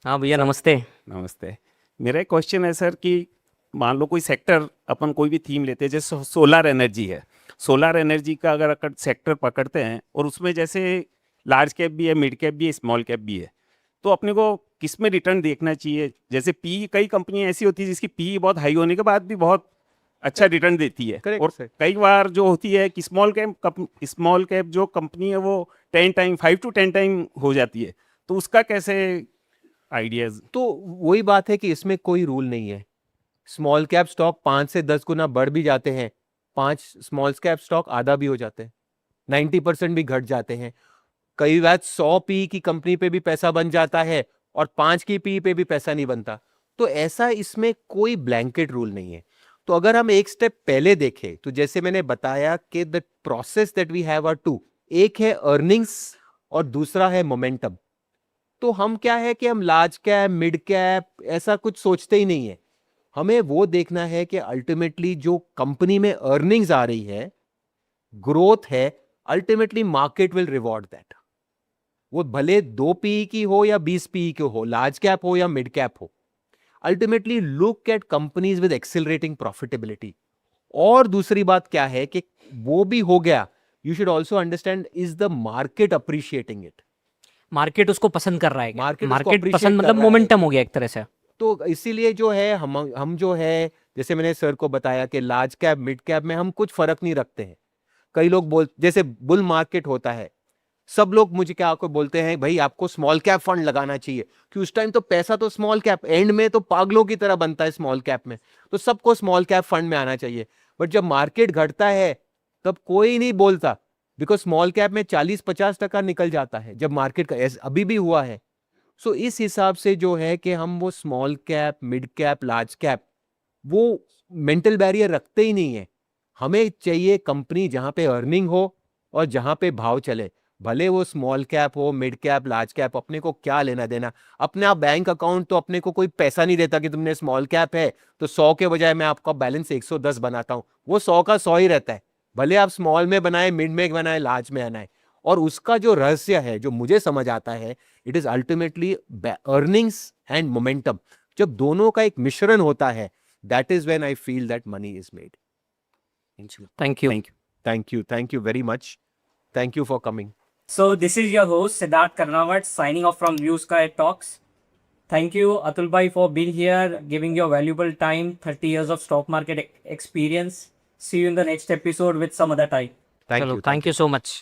हाँ भैया, नमस्ते। नमस्ते। मेरा एक क्वेश्चन है सर कि मान लो कोई सेक्टर, अपन कोई भी थीम लेते हैं, जैसे सोलर एनर्जी है। सोलर एनर्जी का अगर सेक्टर पकड़ते हैं और उसमें जैसे लार्ज कैप भी है, मिड कैप भी है, स्मॉल कैप भी है, तो अपने को किस में रिटर्न देखना चाहिए? जैसे पी, कई कंपनियां ऐसी होती है जिसकी पी बहुत हाई होने के बाद भी बहुत अच्छा रिटर्न देती है। Correct, और sir. कई बार जो होती है कि स्मॉल कैप जो कंपनी है वो 10 टाइम 5 to 10 टाइम हो जाती है, तो उसका कैसे आइडियाज? तो वही बात है कि इसमें कोई रूल नहीं है। स्मॉल कैप स्टॉक 5 से 10 गुना बढ़ भी जाते हैं, 5 स्मॉल कैप स्टॉक आधा भी हो जाते हैं, 90% भी घट जाते हैं। कई बार 100 पी की कंपनी पे भी पैसा बन जाता है और 5 की पी पे भी पैसा नहीं बनता। तो ऐसा इसमें कोई ब्लैंकेट रूल नहीं है। तो अगर हम एक स्टेप पहले देखें, तो जैसे मैंने बताया कि the process that we have are two, एक है अर्निंग्स और दूसरा है मोमेंटम। तो हम क्या है कि हम लार्ज कैप, मिड कैप ऐसा कुछ सोचते ही नहीं है। हमें वो देखना है कि अल्टीमेटली जो कंपनी में अर्निंग्स आ रही है, ग्रोथ है, ultimately market will reward that. वो भले 2 पीई की हो या 20 पीई की हो, लार्ज कैप हो या मिड कैप हो, ultimately look at companies with accelerating profitability. और दूसरी बात क्या है कि वो भी हो गया, you should also understand is the market appreciating it. Market उसको पसंद कर रहा है। मार्केट उसको मार्केट appreciate पसंद कर मतलब रहा है। मोमेंटम हो गया एक तरह से। तो इसीलिए जो है हम जो है, जैसे मैंने सर को बताया कि लार्ज कैप, मिड कैप में हम कुछ फर्क नहीं रखते हैं। कई लोग जैसे बुल मार्केट होता है, सब लोग मुझे क्या आपको बोलते हैं, भाई आपको स्मॉल कैप फंड लगाना चाहिए, कि उस टाइम तो पैसा तो स्मॉल कैप, एंड में तो पागलों की तरह बनता है स्मॉल कैप में, तो सबको स्मॉल कैप फंड में आना चाहिए। बट जब मार्केट घटता है तब कोई नहीं बोलता, बिकॉज स्मॉल कैप में 40-50% निकल जाता है जब मार्केट का, अभी भी हुआ है। सो इस हिसाब से जो है कि हम वो small cap, mid cap, large cap, वो मेंटल बैरियर रखते ही नहीं है। हमें चाहिए कंपनी जहां पे अर्निंग हो और जहां पे भाव चले, भले वो स्मॉल कैप हो, मिड कैप, लार्ज कैप, अपने को क्या लेना देना। अपने आप बैंक अकाउंट तो अपने को कोई पैसा नहीं देता कि तुमने स्मॉल कैप है तो 100 के बजाय मैं आपका बैलेंस 110 बनाता हूं, वो 100 का 100 ही रहता है, भले आप स्मॉल में बनाए, मिड में बनाए, लार्ज में बनाए। और उसका जो रहस्य है, जो मुझे समझ आता है, it is ultimately earnings and momentum. जब दोनों का एक मिश्रण होता है, that is when I feel that money is made. Thank you. Thank you very much. Thank you for coming. So this is your host Siddharth Karnawat signing off from View Sky Talks. Thank you Atul bhai for being here, giving your valuable time, 30 years of stock market experience. See you in the next episode with some other time. Thank you. Thank you so much.